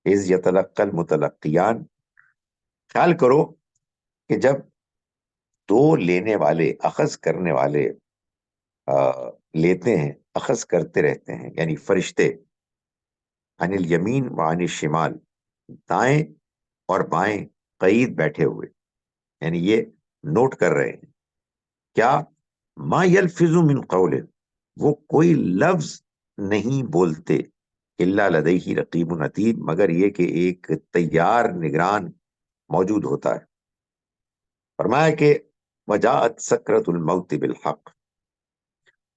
اِذْ يَتَلَقَّى الْمُتَلَقِّيَانِ، خیال کرو کہ جب دو لینے والے، اخذ کرنے والے لیتے ہیں، اخذ کرتے رہتے ہیں، یعنی فرشتے، عن الیمین و عن الشمال، دائیں اور بائیں قعید بیٹھے ہوئے، یعنی یہ نوٹ کر رہے ہیں، کیا ما یلفظ من قول، وہ کوئی لفظ نہیں بولتے، الا لدیہ رقیب عتید، مگر یہ کہ ایک تیار نگران موجود ہوتا ہے۔ فرمایا کہ وجاءت سکرۃ الموت بالحق،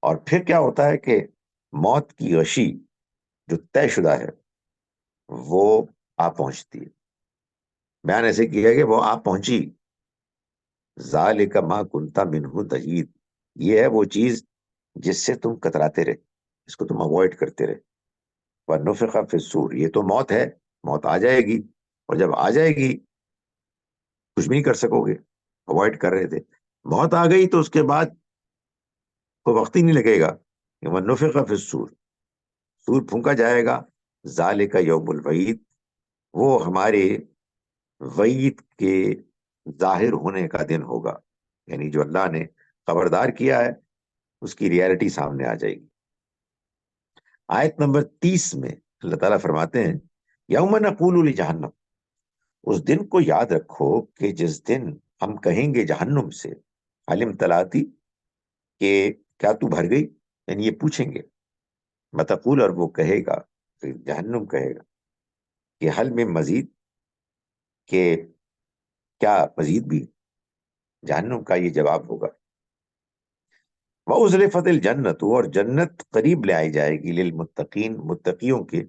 اور پھر کیا ہوتا ہے کہ موت کی غشی جو طے شدہ ہے وہ آ پہنچتی ہے۔ بیان ایسے کیا کہ وہ آ پہنچی، ذالک ما کنت منہ تحید، یہ ہے وہ چیز جس سے تم کتراتے رہے، اس کو تم اوائڈ کرتے رہے۔ ونفخ فی الصور، یہ تو موت ہے، موت آ جائے گی، اور جب آ جائے گی کچھ بھی نہیں کر سکو گے، اوائڈ کر رہے تھے۔ موت آ گئی تو اس کے بعد کوئی وقت ہی نہیں لگے گا۔ ونفخ فی الصور، سور پھونکا جائے گا، ذالک یوم الوعید، وہ ہمارے وعید کے ظاہر ہونے کا دن ہوگا، یعنی جو اللہ نے خبردار کیا ہے اس کی ریالٹی سامنے آ جائے گی۔ آیت نمبر 30 میں اللہ تعالیٰ فرماتے ہیں یوم نقول لجہنم، اس دن کو یاد رکھو کہ جس دن ہم کہیں گے جہنم سے، علم تلاتی، کہ کیا تو بھر گئی، یعنی یہ پوچھیں گے، متقول، اور وہ کہے گا، جہنم کہے گا کہ حل میں مزید، کہ کیا مزید بھی، جہنم کا یہ جواب ہوگا۔ وَأُزْلِفَتِ الْجَنَّةُ، اور جنت قریب لے آئی جائے گی، للمتقین، متقیوں کے،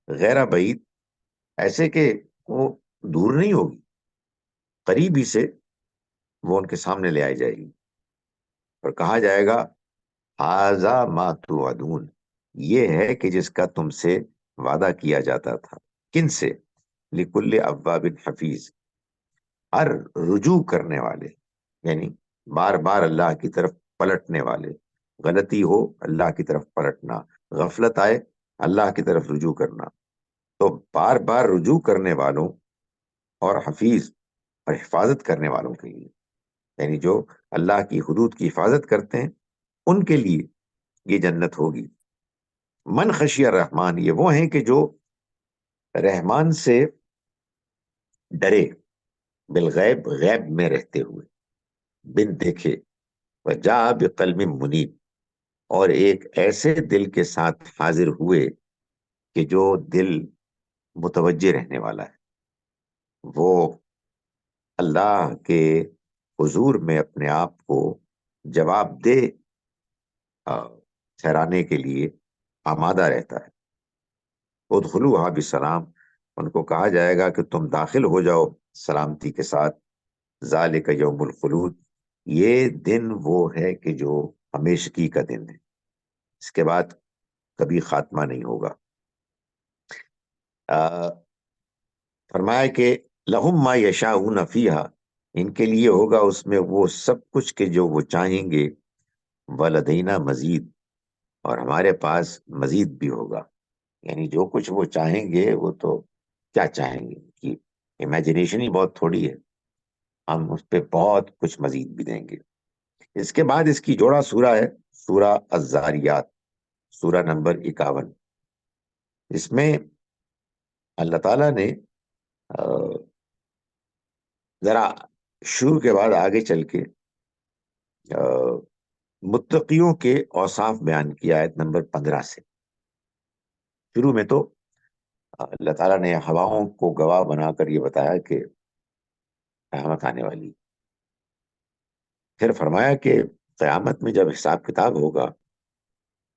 غیر بعید، ایسے کہ وہ دور نہیں ہوگی، قریب ہی سے وہ ان کے سامنے لے آئی جائے گی، اور کہا جائے گا ھذا ما توعدون، یہ ہے کہ جس کا تم سے وعدہ کیا جاتا تھا۔ کن سے؟ لکل اواب حفیظ، ہر رجوع کرنے والے، یعنی بار بار اللہ کی طرف پلٹنے والے، غلطی ہو اللہ کی طرف پلٹنا، غفلت آئے اللہ کی طرف رجوع کرنا، تو بار بار رجوع کرنے والوں اور حفیظ اور حفاظت کرنے والوں کے لیے، یعنی جو اللہ کی حدود کی حفاظت کرتے ہیں ان کے لیے یہ جنت ہوگی۔ من خشی الرحمن، یہ وہ ہیں کہ جو رحمان سے ڈرے، بالغیب، غیب میں رہتے ہوئے، بن دیکھے، وجاء بقلب منیب، اور ایک ایسے دل کے ساتھ حاضر ہوئے کہ جو دل متوجہ رہنے والا ہے، وہ اللہ کے حضور میں اپنے آپ کو جواب دہ ٹھہرانے کے لیے آمادہ رہتا ہے۔ ادخلوها بسلام، ان کو کہا جائے گا کہ تم داخل ہو جاؤ سلامتی کے ساتھ۔ ذالک یوم الخلود، یہ دن وہ ہے کہ جو ہمیشگی کا دن ہے، اس کے بعد کبھی خاتمہ نہیں ہوگا۔ فرمایا کہ لہم ما یشاؤون فیہا، ان کے لیے ہوگا اس میں وہ سب کچھ کہ جو وہ چاہیں گے، ولدینا مزید، اور ہمارے پاس مزید بھی ہوگا۔ یعنی جو کچھ وہ چاہیں گے وہ تو کیا چاہیں گے کہ امیجنیشن ہی بہت تھوڑی ہے، ہم اس پہ بہت کچھ مزید بھی دیں گے۔ اس کے بعد اس کی جوڑا سورہ ہے سورہ الزاریات، سورہ نمبر 51۔ اس میں اللہ تعالیٰ نے ذرا شروع کے بعد آگے چل کے متقیوں کے اوصاف بیان کیا آیت نمبر 15 سے۔ شروع میں تو اللہ تعالیٰ نے ہواؤں کو گواہ بنا کر یہ بتایا کہ قیامت آنے والی، پھر فرمایا کہ قیامت میں جب حساب کتاب ہوگا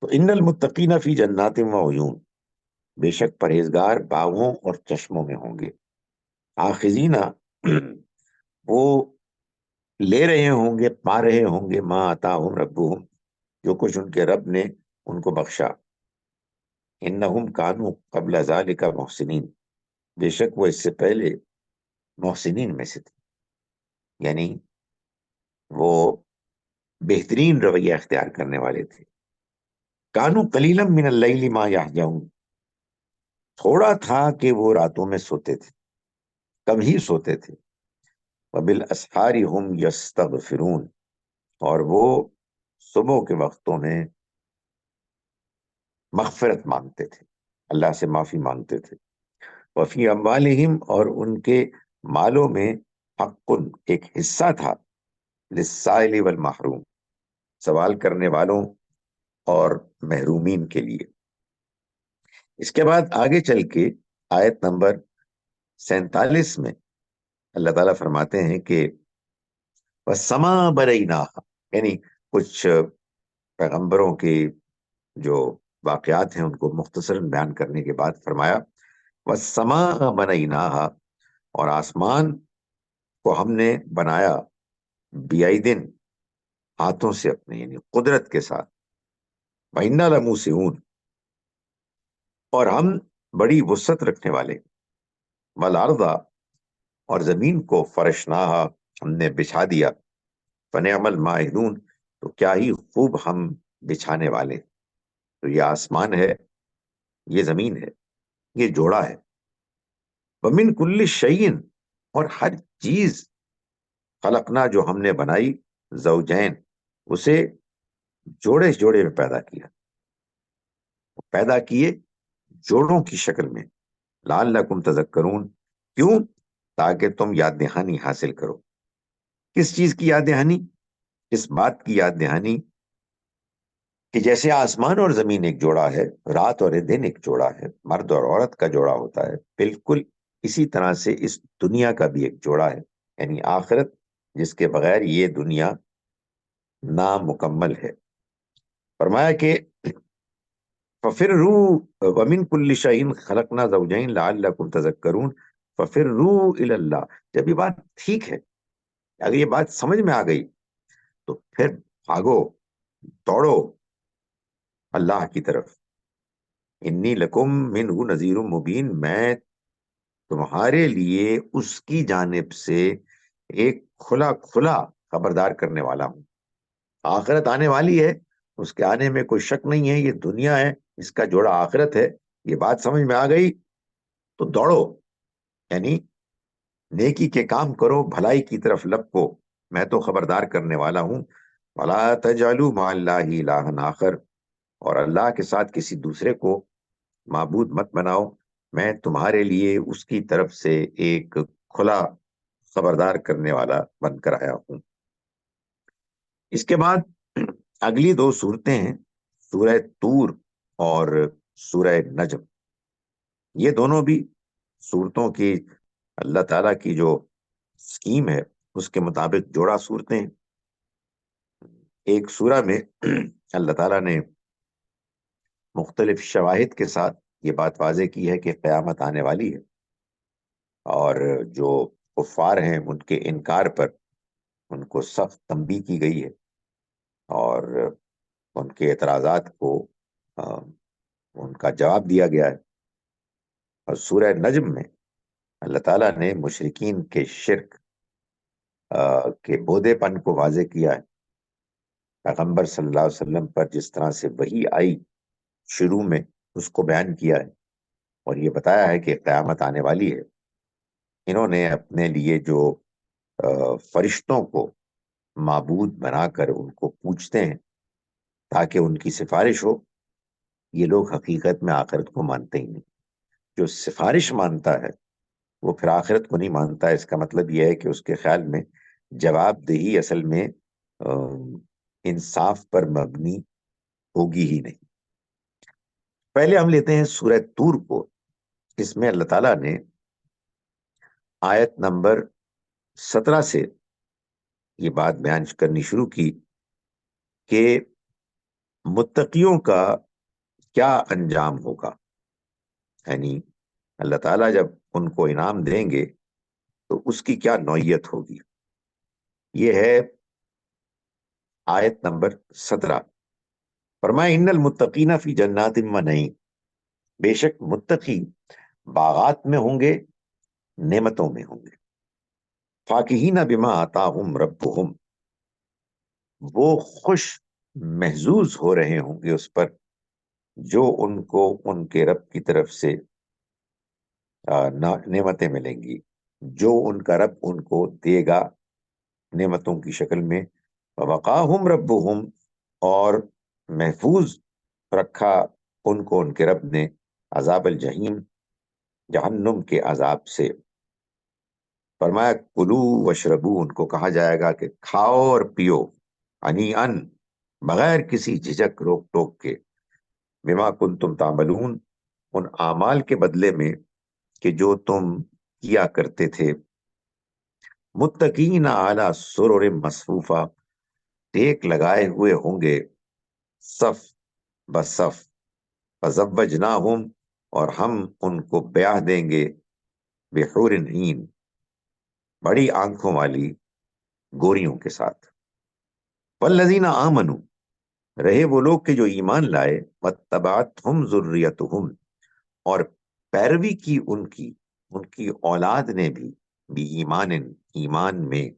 تو ان المتقین فی جنات و عیون، بے شک پرہیزگار باغوں اور چشموں میں ہوں گے۔ آخذین، وہ لے رہے ہوں گے، پا رہے ہوں گے، ما آتاہم ربہم، جو کچھ ان کے رب نے ان کو بخشا۔ انہم کانوا قبل ذالک محسنین، بے شک وہ اس سے پہلے محسنین میں سے تھے، یعنی وہ بہترین رویہ اختیار کرنے والے تھے۔ کانوا قلیلا من اللیل ما یہجعون، تھوڑا تھا کہ وہ راتوں میں سوتے تھے، کم ہی سوتے تھے۔ وبالاسحار ہم یستغفرون، اور وہ صبح کے وقتوں میں مغفرت مانگتے تھے، اللہ سے معافی مانگتے تھے۔ وفی اموالہم، اور ان کے مالوں میں حق، ایک حصہ تھا، للسائل والمحروم، سوال کرنے والوں اور محرومین کے لیے۔ اس کے بعد آگے چل کے آیت نمبر 47 میں اللہ تعالیٰ فرماتے ہیں کہ وَالسَّمَاءَ بَنَيْنَاهَا، یعنی کچھ پیغمبروں کے جو واقعات ہیں ان کو مختصراً بیان کرنے کے بعد فرمایا وَالسَّمَاءَ بَنَيْنَاهَا، اور آسمان کو ہم نے بنایا بِأَيْدٍ، ہاتھوں سے اپنے، یعنی قدرت کے ساتھ۔ وَإِنَّا لَمُوسِعُونَ، اور ہم بڑی وسعت رکھنے والے۔ وَالْأَرْضَ، اور زمین کو فرشناہا، ہم نے بچھا دیا۔ فنعم الماہدون، تو کیا ہی خوب ہم بچھانے والے۔ تو یہ آسمان ہے، یہ زمین ہے، یہ جوڑا ہے۔ ومن کل شیء، اور ہر چیز، خلقنا، جو ہم نے بنائی، زوجین، اسے جوڑے جوڑے میں پیدا کیا، پیدا کیے جوڑوں کی شکل میں۔ لعلکم تذکرون، کیوں؟ تاکہ تم یاد دہانی حاصل کرو۔ کس چیز کی یاد دہانی؟ اس بات کی یاد دہانی کہ جیسے آسمان اور زمین ایک جوڑا ہے، رات اور دن ایک جوڑا ہے، مرد اور عورت کا جوڑا ہوتا ہے، بالکل اسی طرح سے اس دنیا کا بھی ایک جوڑا ہے، یعنی آخرت، جس کے بغیر یہ دنیا نامکمل ہے۔ فرمایا کہ فَفِرُّوا وَمِن كُلِّ شَيْءٍ خَلَقْنَا زَوْجَيْنِ لَعَلَّكُمْ تَذَكَّرُونَ فَفِرُّوا إِلَى اللَّهِ، جب یہ بات ٹھیک ہے، اگر یہ بات سمجھ میں آ گئی تو پھر بھاگو، دوڑو اللہ کی طرف۔ انی لکم منہ نذیر مبین، میں تمہارے لیے اس کی جانب سے ایک کھلا کھلا خبردار کرنے والا ہوں۔ آخرت آنے والی ہے، اس کے آنے میں کوئی شک نہیں ہے، یہ دنیا ہے، اس کا جوڑا آخرت ہے، یہ بات سمجھ میں آ گئی تو دوڑو، یعنی نیکی کے کام کرو، بھلائی کی طرف لپکو، میں تو خبردار کرنے والا ہوں۔ وَلَا تَجْعَلُوا مَعَ اللَّهِ إِلَٰهًا آخَرَ، اور اللہ کے ساتھ کسی دوسرے کو معبود مت بناؤ، میں تمہارے لیے اس کی طرف سے ایک کھلا خبردار کرنے والا بن کر آیا ہوں۔ اس کے بعد اگلی دو صورتیں ہیں، سورہ طور اور سورہ نجم۔ یہ دونوں بھی صورتوں کی اللہ تعالیٰ کی جو سکیم ہے اس کے مطابق جوڑا صورتیں ہیں۔ ایک سورہ میں اللہ تعالیٰ نے مختلف شواہد کے ساتھ یہ بات واضح کی ہے کہ قیامت آنے والی ہے، اور جو کفار ہیں ان کے انکار پر ان کو سخت تنبیہ کی گئی ہے، اور ان کے اعتراضات کو آ، ان کا جواب دیا گیا ہے۔ اور سورہ نجم میں اللہ تعالیٰ نے مشرکین کے شرک کے بودے پن کو واضح کیا ہے۔ پیغمبر صلی اللہ علیہ وسلم پر جس طرح سے وحی آئی شروع میں اس کو بیان کیا ہے، اور یہ بتایا ہے کہ قیامت آنے والی ہے۔ انہوں نے اپنے لیے جو فرشتوں کو معبود بنا کر ان کو پوچھتے ہیں تاکہ ان کی سفارش ہو، یہ لوگ حقیقت میں آخرت کو مانتے ہی نہیں۔ جو سفارش مانتا ہے وہ پھر آخرت کو نہیں مانتا۔ اس کا مطلب یہ ہے کہ اس کے خیال میں جواب دہی اصل میں انصاف پر مبنی ہوگی ہی نہیں۔ پہلے ہم لیتے ہیں سورہ طور کو۔ اس میں اللہ تعالیٰ نے آیت نمبر 17 سے یہ بات بیان کرنی شروع کی کہ متقیوں کا کیا انجام ہوگا، یعنی اللہ تعالیٰ جب ان کو انعام دیں گے تو اس کی کیا نوعیت ہوگی۔ یہ ہے آیت نمبر 17۔ فرمایا ان المتقین فی جنات و نعیم، بے شک متقی باغات میں ہوں گے، نعمتوں میں ہوں گے۔ فاکہین بما آتاہم ربہم، وہ خوش محظوظ ہو رہے ہوں گے اس پر جو ان کو ان کے رب کی طرف سے نعمتیں ملیں گی، جو ان کا رب ان کو دے گا نعمتوں کی شکل میں۔ وقاہم ربہم، اور محفوظ رکھا ان کو ان کے رب نے عذاب الجحیم، جہنم کے عذاب سے۔ فرمایا کلو وشربو، ان کو کہا جائے گا کہ کھاؤ اور پیو، انی ان، بغیر کسی جھجک روک ٹوک کے، بما کنتم تعملون، ان اعمال کے بدلے میں کہ جو تم کیا کرتے تھے۔ متقین علی سرر مصفوفہ، ٹیک لگائے ہوئے ہوں گے صف بصف۔ فزوجناہم، اور ہم ان کو بیاہ دیں گے بحور عین، بڑی آنکھوں والی گوریوں کے ساتھ۔ والذین آمنوا، رہے وہ لوگ کہ جو ایمان لائے، واتبعتہم ذریتہم، اور پیروی کی ان کی اولاد نے بھی، بی ایمان، ایمان میں،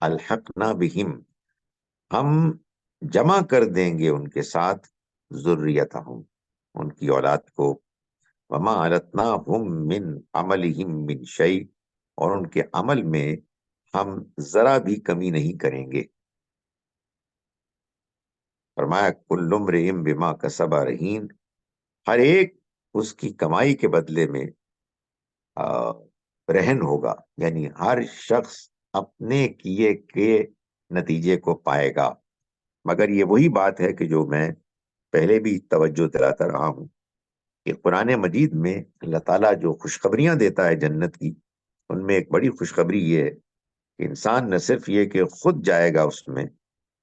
الحقنا بہم، ہم جمع کر دیں گے ان کے ساتھ، ذریتہم، ان کی اولاد کو، وما علتناہم من عملہم من شیء، اور ان کے عمل میں ہم ذرا بھی کمی نہیں کریں گے۔ فرمایا کل امرئ بما کسب رہین، ہر ایک اس کی کمائی کے بدلے میں رہن ہوگا، یعنی ہر شخص اپنے کیے کے نتیجے کو پائے گا۔ مگر یہ وہی بات ہے کہ جو میں پہلے بھی توجہ دلاتا رہا ہوں کہ قرآن مجید میں اللہ تعالیٰ جو خوشخبریاں دیتا ہے جنت کی، ان میں ایک بڑی خوشخبری یہ ہے کہ انسان نہ صرف یہ کہ خود جائے گا اس میں،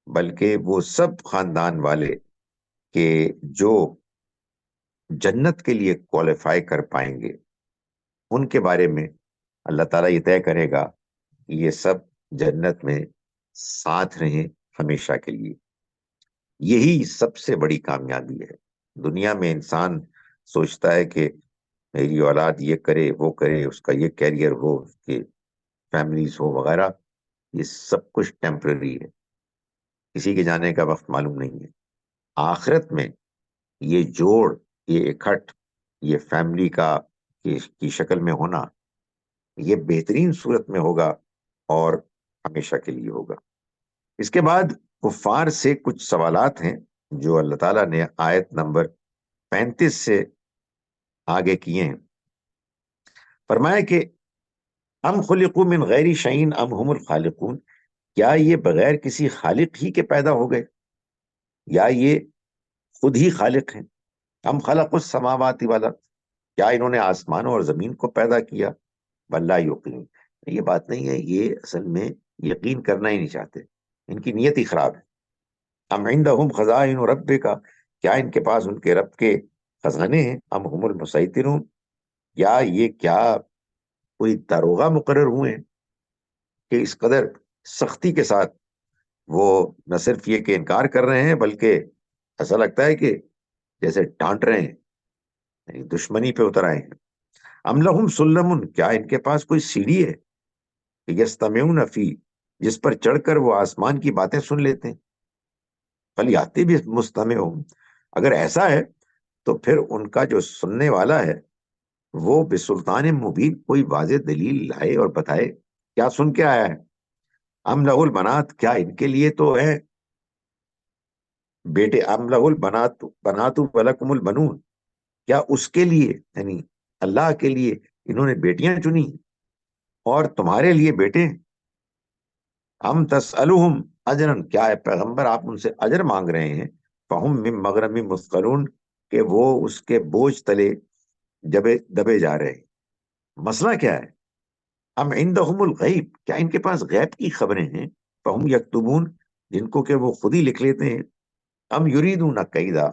بلکہ وہ سب خاندان والے کہ جو جنت کے لیے کوالیفائی کر پائیں گے، ان کے بارے میں اللہ تعالیٰ یہ طے کرے گا کہ یہ سب جنت میں ساتھ رہیں ہمیشہ کے لیے۔ یہی سب سے بڑی کامیابی ہے۔ دنیا میں انسان سوچتا ہے کہ میری اولاد یہ کرے وہ کرے، اس کا یہ کیریئر ہو، اس کے فیملیز ہو وغیرہ، یہ سب کچھ ٹیمپرری ہے، کسی کے جانے کا وقت معلوم نہیں ہے۔ آخرت میں یہ جوڑ، یہ اکٹھ، یہ فیملی کی شکل میں ہونا، یہ بہترین صورت میں ہوگا اور ہمیشہ کے لیے ہوگا۔ اس کے بعد کفار سے کچھ سوالات ہیں جو اللہ تعالیٰ نے آیت نمبر 35 سے آگے کیے ہیں۔ فرمایا کہ ام خلقوا من غیر شیء ام هم الخالقون، کیا یہ بغیر کسی خالق ہی کے پیدا ہو گئے، یا یہ خود ہی خالق ہیں۔ ہم خلق السماوات والارض، کیا انہوں نے آسمانوں اور زمین کو پیدا کیا، بل لا یوقنون، یہ بات نہیں ہے، یہ اصل میں یقین کرنا ہی نہیں چاہتے، ان کی نیت ہی خراب ہے۔ ام عندہم خزائن ربک، کیا ان کے پاس ان کے رب کے خزانے ہیں؟ ام هم المسیطرون، یا یہ کیا کوئی داروغہ مقرر ہوئے ہیں کہ اس قدر سختی کے ساتھ وہ نہ صرف یہ کہ انکار کر رہے ہیں، بلکہ ایسا لگتا ہے کہ جیسے ڈانٹ رہے ہیں، یعنی دشمنی پہ اتر آئے ہیں۔ ام لہم سلم، کیا ان کے پاس کوئی سیڑھی ہے یستمعون فی، جس پر چڑھ کر وہ آسمان کی باتیں سن لیتے ہیں؟ فلیاتی بھی مستمعون، اگر ایسا ہے تو پھر ان کا جو سننے والا ہے وہ بسلطان مبین، کوئی واضح دلیل لائے اور بتائے کیا سن کے آیا ہے۔ ام لہ البنات، کیا ان کے لیے تو ہے بیٹے، ام لہ البنات بنات ولکم البنون، کیا اس کے لیے یعنی اللہ کے لیے انہوں نے بیٹیاں چنی اور تمہارے لیے بیٹے ہیں؟ ہم تسألہم اجرن، کیا ہے پیغمبر آپ ان سے اجر مانگ رہے ہیں؟ فہم من مغرم مثقلون، کہ وہ اس کے بوجھ تلے دبے جا رہے ہیں۔ مسئلہ کیا ہے؟ ام عندہم الغیب، کیا ان کے پاس غیب کی خبریں ہیں؟ فہم یکتبون، جن کو کہ وہ خود ہی لکھ لیتے ہیں۔ ام یریدون کیدا،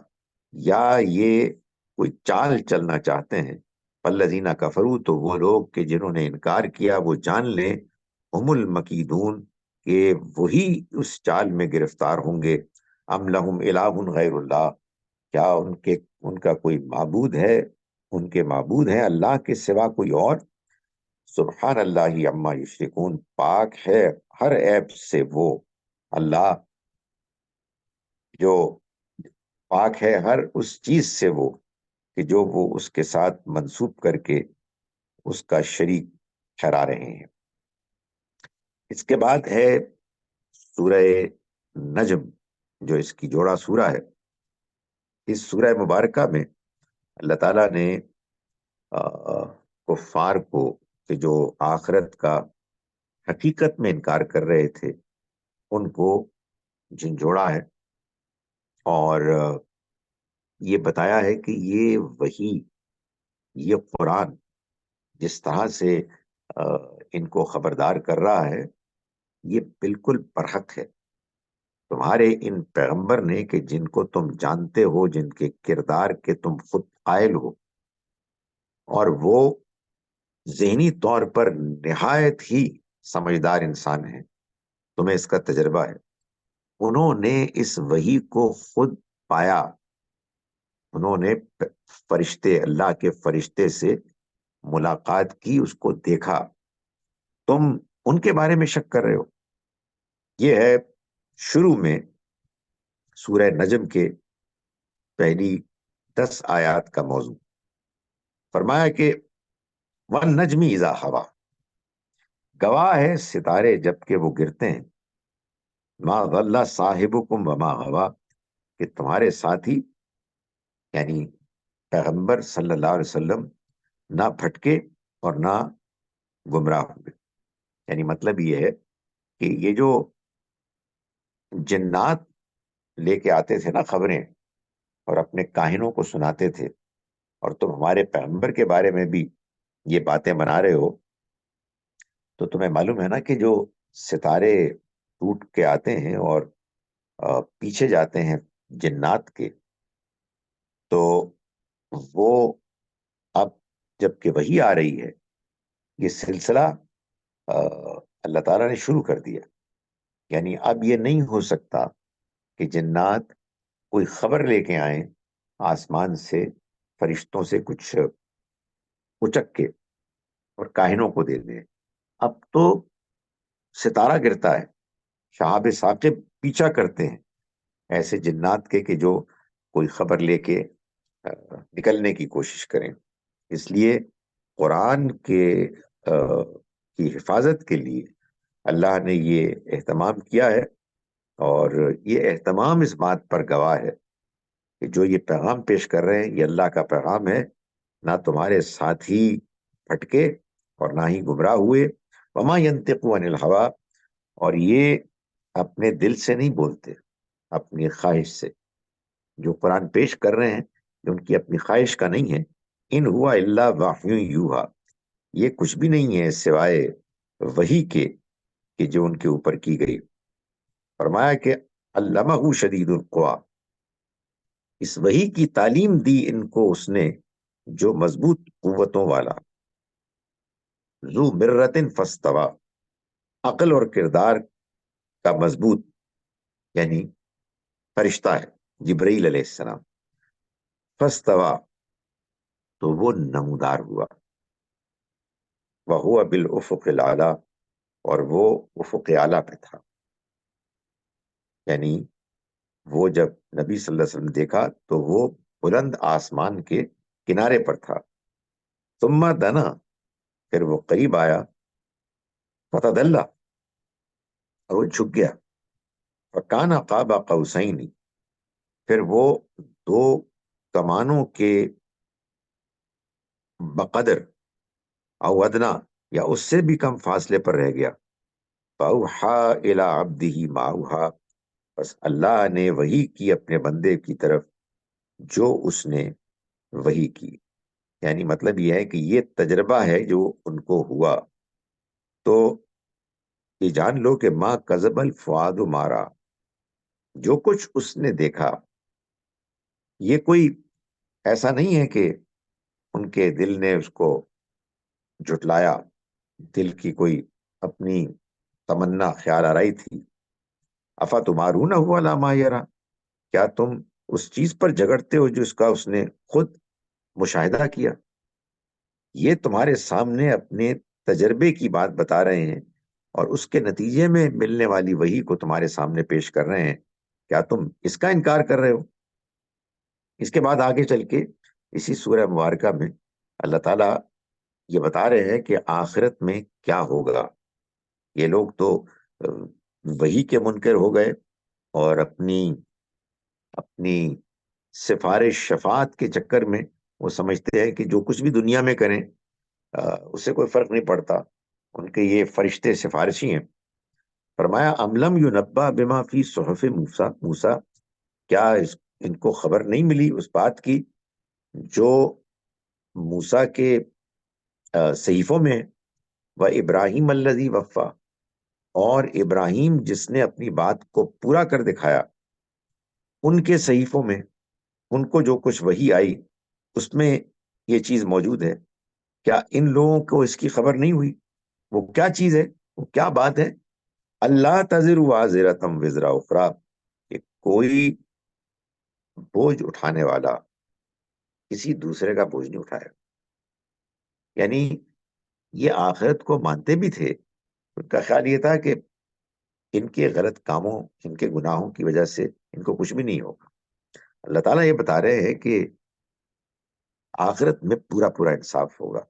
یا یہ کوئی چال چلنا چاہتے ہیں؟ فالذین کفروا، تو وہ لوگ کہ جنہوں نے انکار کیا وہ جان لیں، ہم المکیدون، کہ وہی اس چال میں گرفتار ہوں گے۔ ام لہم الہ غیر اللہ، کیا ان کا کوئی معبود ہے، ان کے معبود ہیں اللہ کے سوا کوئی اور؟ سبحان اللہ عما یشرکون، پاک ہے ہر عیب سے وہ اللہ، جو پاک ہے ہر اس چیز سے وہ کہ جو وہ اس کے ساتھ منسوب کر کے اس کا شریک ٹھہرا رہے ہیں۔ اس کے بعد ہے سورہ نجم، جو اس کی جوڑا سورہ ہے۔ اس سورہ مبارکہ میں اللہ تعالیٰ نے کفار کو کہ جو آخرت کا حقیقت میں انکار کر رہے تھے ان کو جھنجھوڑا ہے، اور یہ بتایا ہے کہ یہ وحی، یہ قرآن جس طرح سے ان کو خبردار کر رہا ہے یہ بالکل برحق ہے تمہارے ان پیغمبر نے، کہ جن کو تم جانتے ہو، جن کے کردار کے تم خود قائل ہو، اور وہ ذہنی طور پر نہایت ہی سمجھدار انسان ہیں، تمہیں اس کا تجربہ ہے۔ انہوں نے اس وحی کو خود پایا، انہوں نے فرشتے، اللہ کے فرشتے سے ملاقات کی، اس کو دیکھا، تم ان کے بارے میں شک کر رہے ہو؟ یہ ہے شروع میں سورہ نجم کے پہلی 10 آیات کا موضوع۔ فرمایا کہ وَالنَّجْمِ اِذَا ہوا، گواہ ہے ستارے جب کہ وہ گرتے ہیں، ما ضل صاحبکم وما غوا، کہ تمہارے ساتھی یعنی پیغمبر صلی اللہ علیہ وسلم نہ پھٹکے اور نہ گمراہ ہوئے۔ یعنی مطلب یہ ہے کہ یہ جو جنات لے کے آتے تھے نا خبریں اور اپنے کاہنوں کو سناتے تھے، اور تم ہمارے پیغمبر کے بارے میں بھی یہ باتیں بنا رہے ہو، تو تمہیں معلوم ہے نا کہ جو ستارے ٹوٹ کے آتے ہیں اور پیچھے جاتے ہیں جنات کے، تو وہ اب جب کہ وہی آ رہی ہے، یہ سلسلہ اللہ تعالیٰ نے شروع کر دیا۔ یعنی اب یہ نہیں ہو سکتا کہ جنات کوئی خبر لے کے آئیں آسمان سے، فرشتوں سے کچھ اچک کے اور کاہنوں کو دے دیں۔ اب تو ستارہ گرتا ہے، شہاب ثاقب پیچھا کرتے ہیں ایسے جنات کے کہ جو کوئی خبر لے کے نکلنے کی کوشش کریں۔ اس لیے قرآن کی حفاظت کے لیے اللہ نے یہ اہتمام کیا ہے، اور یہ اہتمام اس بات پر گواہ ہے کہ جو یہ پیغام پیش کر رہے ہیں یہ اللہ کا پیغام ہے، نہ تمہارے ساتھی پھٹکے اور نہ ہی گمراہ ہوئے۔ وما ينطق عن الهوى، اور یہ اپنے دل سے نہیں بولتے، اپنی خواہش سے۔ جو قرآن پیش کر رہے ہیں یہ ان کی اپنی خواہش کا نہیں ہے۔ ان ہوا الا وحی یوحا، یہ کچھ بھی نہیں ہے سوائے وحی کے کہ جو ان کے اوپر کی گئی۔ فرمایا کہ علمہ شدید القوا، اس وحی کی تعلیم دی ان کو اس نے جو مضبوط قوتوں والا، ذو مرتن فاستوی، عقل اور کردار کا مضبوط، یعنی فرشتہ ہے جبرائیل علیہ السلام، فاستوی، تو وہ نمودار ہوا، وہو بالافق الاعلی، اور وہ افق اعلیٰ پہ تھا، یعنی وہ جب نبی صلی اللہ علیہ وسلم دیکھا تو وہ بلند آسمان کے کنارے پر تھا، ثم دنا، پھر وہ قریب آیا، فتدلی، اور وہ جھک گیا، فکان قاب قوسین، پھر وہ دو کمانوں کے بقدر، او ادنا، یا اس سے بھی کم فاصلے پر رہ گیا، فاوحا الی عبدہ ما اوحا، بس اللہ نے وحی کی اپنے بندے کی طرف جو اس نے وحی کی، یعنی مطلب یہ ہے کہ یہ تجربہ ہے جو ان کو ہوا، تو یہ جان لو کہ ما کذب الفؤاد ما رأى، جو کچھ اس نے دیکھا، یہ کوئی ایسا نہیں ہے کہ ان کے دل نے اس کو جھٹلایا، دل کی کوئی اپنی تمنا خیال آرائی تھی، افتمارونہ علی ما یری، کیا تم اس چیز پر جھگڑتے ہو جو اس کا اس نے خود مشاہدہ کیا، یہ تمہارے سامنے اپنے تجربے کی بات بتا رہے ہیں اور اس کے نتیجے میں ملنے والی وحی کو تمہارے سامنے پیش کر رہے ہیں، کیا تم اس کا انکار کر رہے ہو؟ اس کے بعد آگے چل کے اسی سورہ مبارکہ میں اللہ تعالیٰ یہ بتا رہے ہیں کہ آخرت میں کیا ہوگا۔ یہ لوگ تو وحی کے منکر ہو گئے اور اپنی سفارش شفاعت کے چکر میں وہ سمجھتے ہیں کہ جو کچھ بھی دنیا میں کریں اس سے کوئی فرق نہیں پڑتا، ان کے یہ فرشتے سفارشی ہیں۔ فرمایا ام لم ینبأ بما فی صحف موسیٰ، کیا ان کو خبر نہیں ملی اس بات کی جو موسیٰ کے صحیفوں میں، و ابراہیم الذی وفا، اور ابراہیم جس نے اپنی بات کو پورا کر دکھایا، ان کے صحیفوں میں ان کو جو کچھ وحی آئی اس میں یہ چیز موجود ہے، کیا ان لوگوں کو اس کی خبر نہیں ہوئی؟ وہ کیا چیز ہے، وہ کیا بات ہے؟ اللہ تزر وازرۃ وزر اخری، کہ کوئی بوجھ اٹھانے والا کسی دوسرے کا بوجھ نہیں اٹھائے، یعنی یہ آخرت کو مانتے بھی تھے، ان کا خیال یہ تھا کہ ان کے غلط کاموں، ان کے گناہوں کی وجہ سے ان کو کچھ بھی نہیں ہوگا۔ اللہ تعالیٰ یہ بتا رہے ہیں کہ آخرت میں پورا پورا انصاف ہوگا،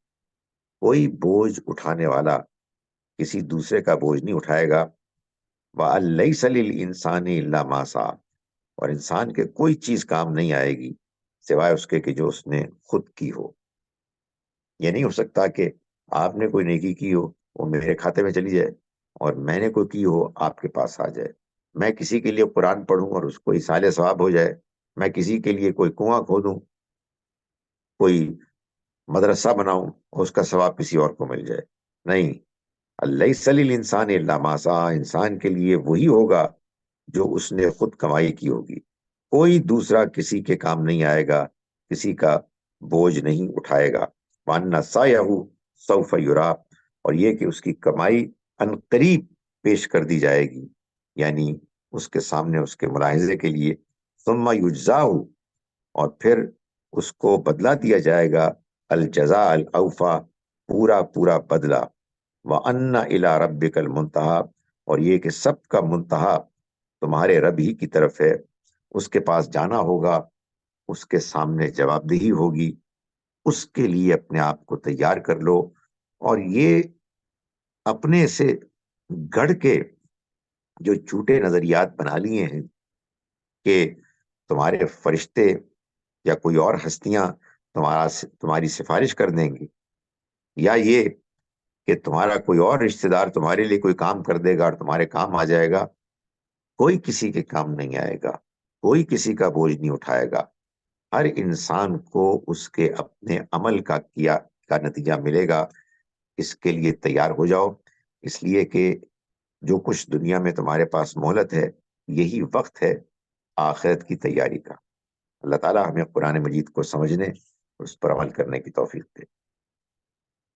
کوئی بوجھ اٹھانے والا کسی دوسرے کا بوجھ نہیں اٹھائے گا، وَأَن لَيْسَ لِلْإِنسَانِ إِلَّا مَا سَعَىٰ، اور انسان کے کوئی چیز کام نہیں آئے گی سوائے اس کے کہ جو اس نے خود کی ہو۔ یہ نہیں ہو سکتا کہ آپ نے کوئی نیکی کی ہو وہ میرے کھاتے میں چلی جائے اور میں نے کوئی کی ہو آپ کے پاس آ جائے، میں کسی کے لیے قرآن پڑھوں اور اس کو ایصال ثواب ہو جائے، میں کسی کے لیے کوئی کنواں کھودوں، کوئی مدرسہ بناؤں اور اس کا ثواب کسی اور کو مل جائے، نہیں۔ لیس للانسان الا ما سعى، انسان کے لیے وہی ہوگا جو اس نے خود کمائی کی ہوگی، کوئی دوسرا کسی کے کام نہیں آئے گا، کسی کا بوجھ نہیں اٹھائے گا۔ وَأَنَّ سَعْيَهُ سَوْفَ يُرَىٰ، اور یہ کہ اس کی کمائی عنقریب پیش کر دی جائے گی، یعنی اس کے سامنے اس کے ملاحظے کے لیے، ثُمَّ يُجْزَاهُ، اور پھر اس کو بدلہ دیا جائے گا، الجزاء الاوفیٰ، پورا پورا بدلہ، وَأَنَّ إِلَىٰ رَبِّكَ الْمُنتَهَىٰ، اور یہ کہ سب کا منتہا تمہارے رب ہی کی طرف ہے، اس کے پاس جانا ہوگا، اس کے سامنے جواب دہی ہوگی، اس کے لیے اپنے آپ کو تیار کر لو۔ اور یہ اپنے سے گڑھ کے جو جھوٹے نظریات بنا لیے ہیں کہ تمہارے فرشتے یا کوئی اور ہستیاں تمہاری سفارش کر دیں گی، یا یہ کہ تمہارا کوئی اور رشتہ دار تمہارے لیے کوئی کام کر دے گا اور تمہارے کام آ جائے گا، کوئی کسی کے کام نہیں آئے گا، کوئی کسی کا بوجھ نہیں اٹھائے گا، ہر انسان کو اس کے اپنے عمل کا نتیجہ ملے گا، اس کے لیے تیار ہو جاؤ، اس لیے کہ جو کچھ دنیا میں تمہارے پاس مہلت ہے، یہی وقت ہے آخرت کی تیاری کا۔ اللہ تعالیٰ ہمیں قرآن مجید کو سمجھنے اور اس پر عمل کرنے کی توفیق دے.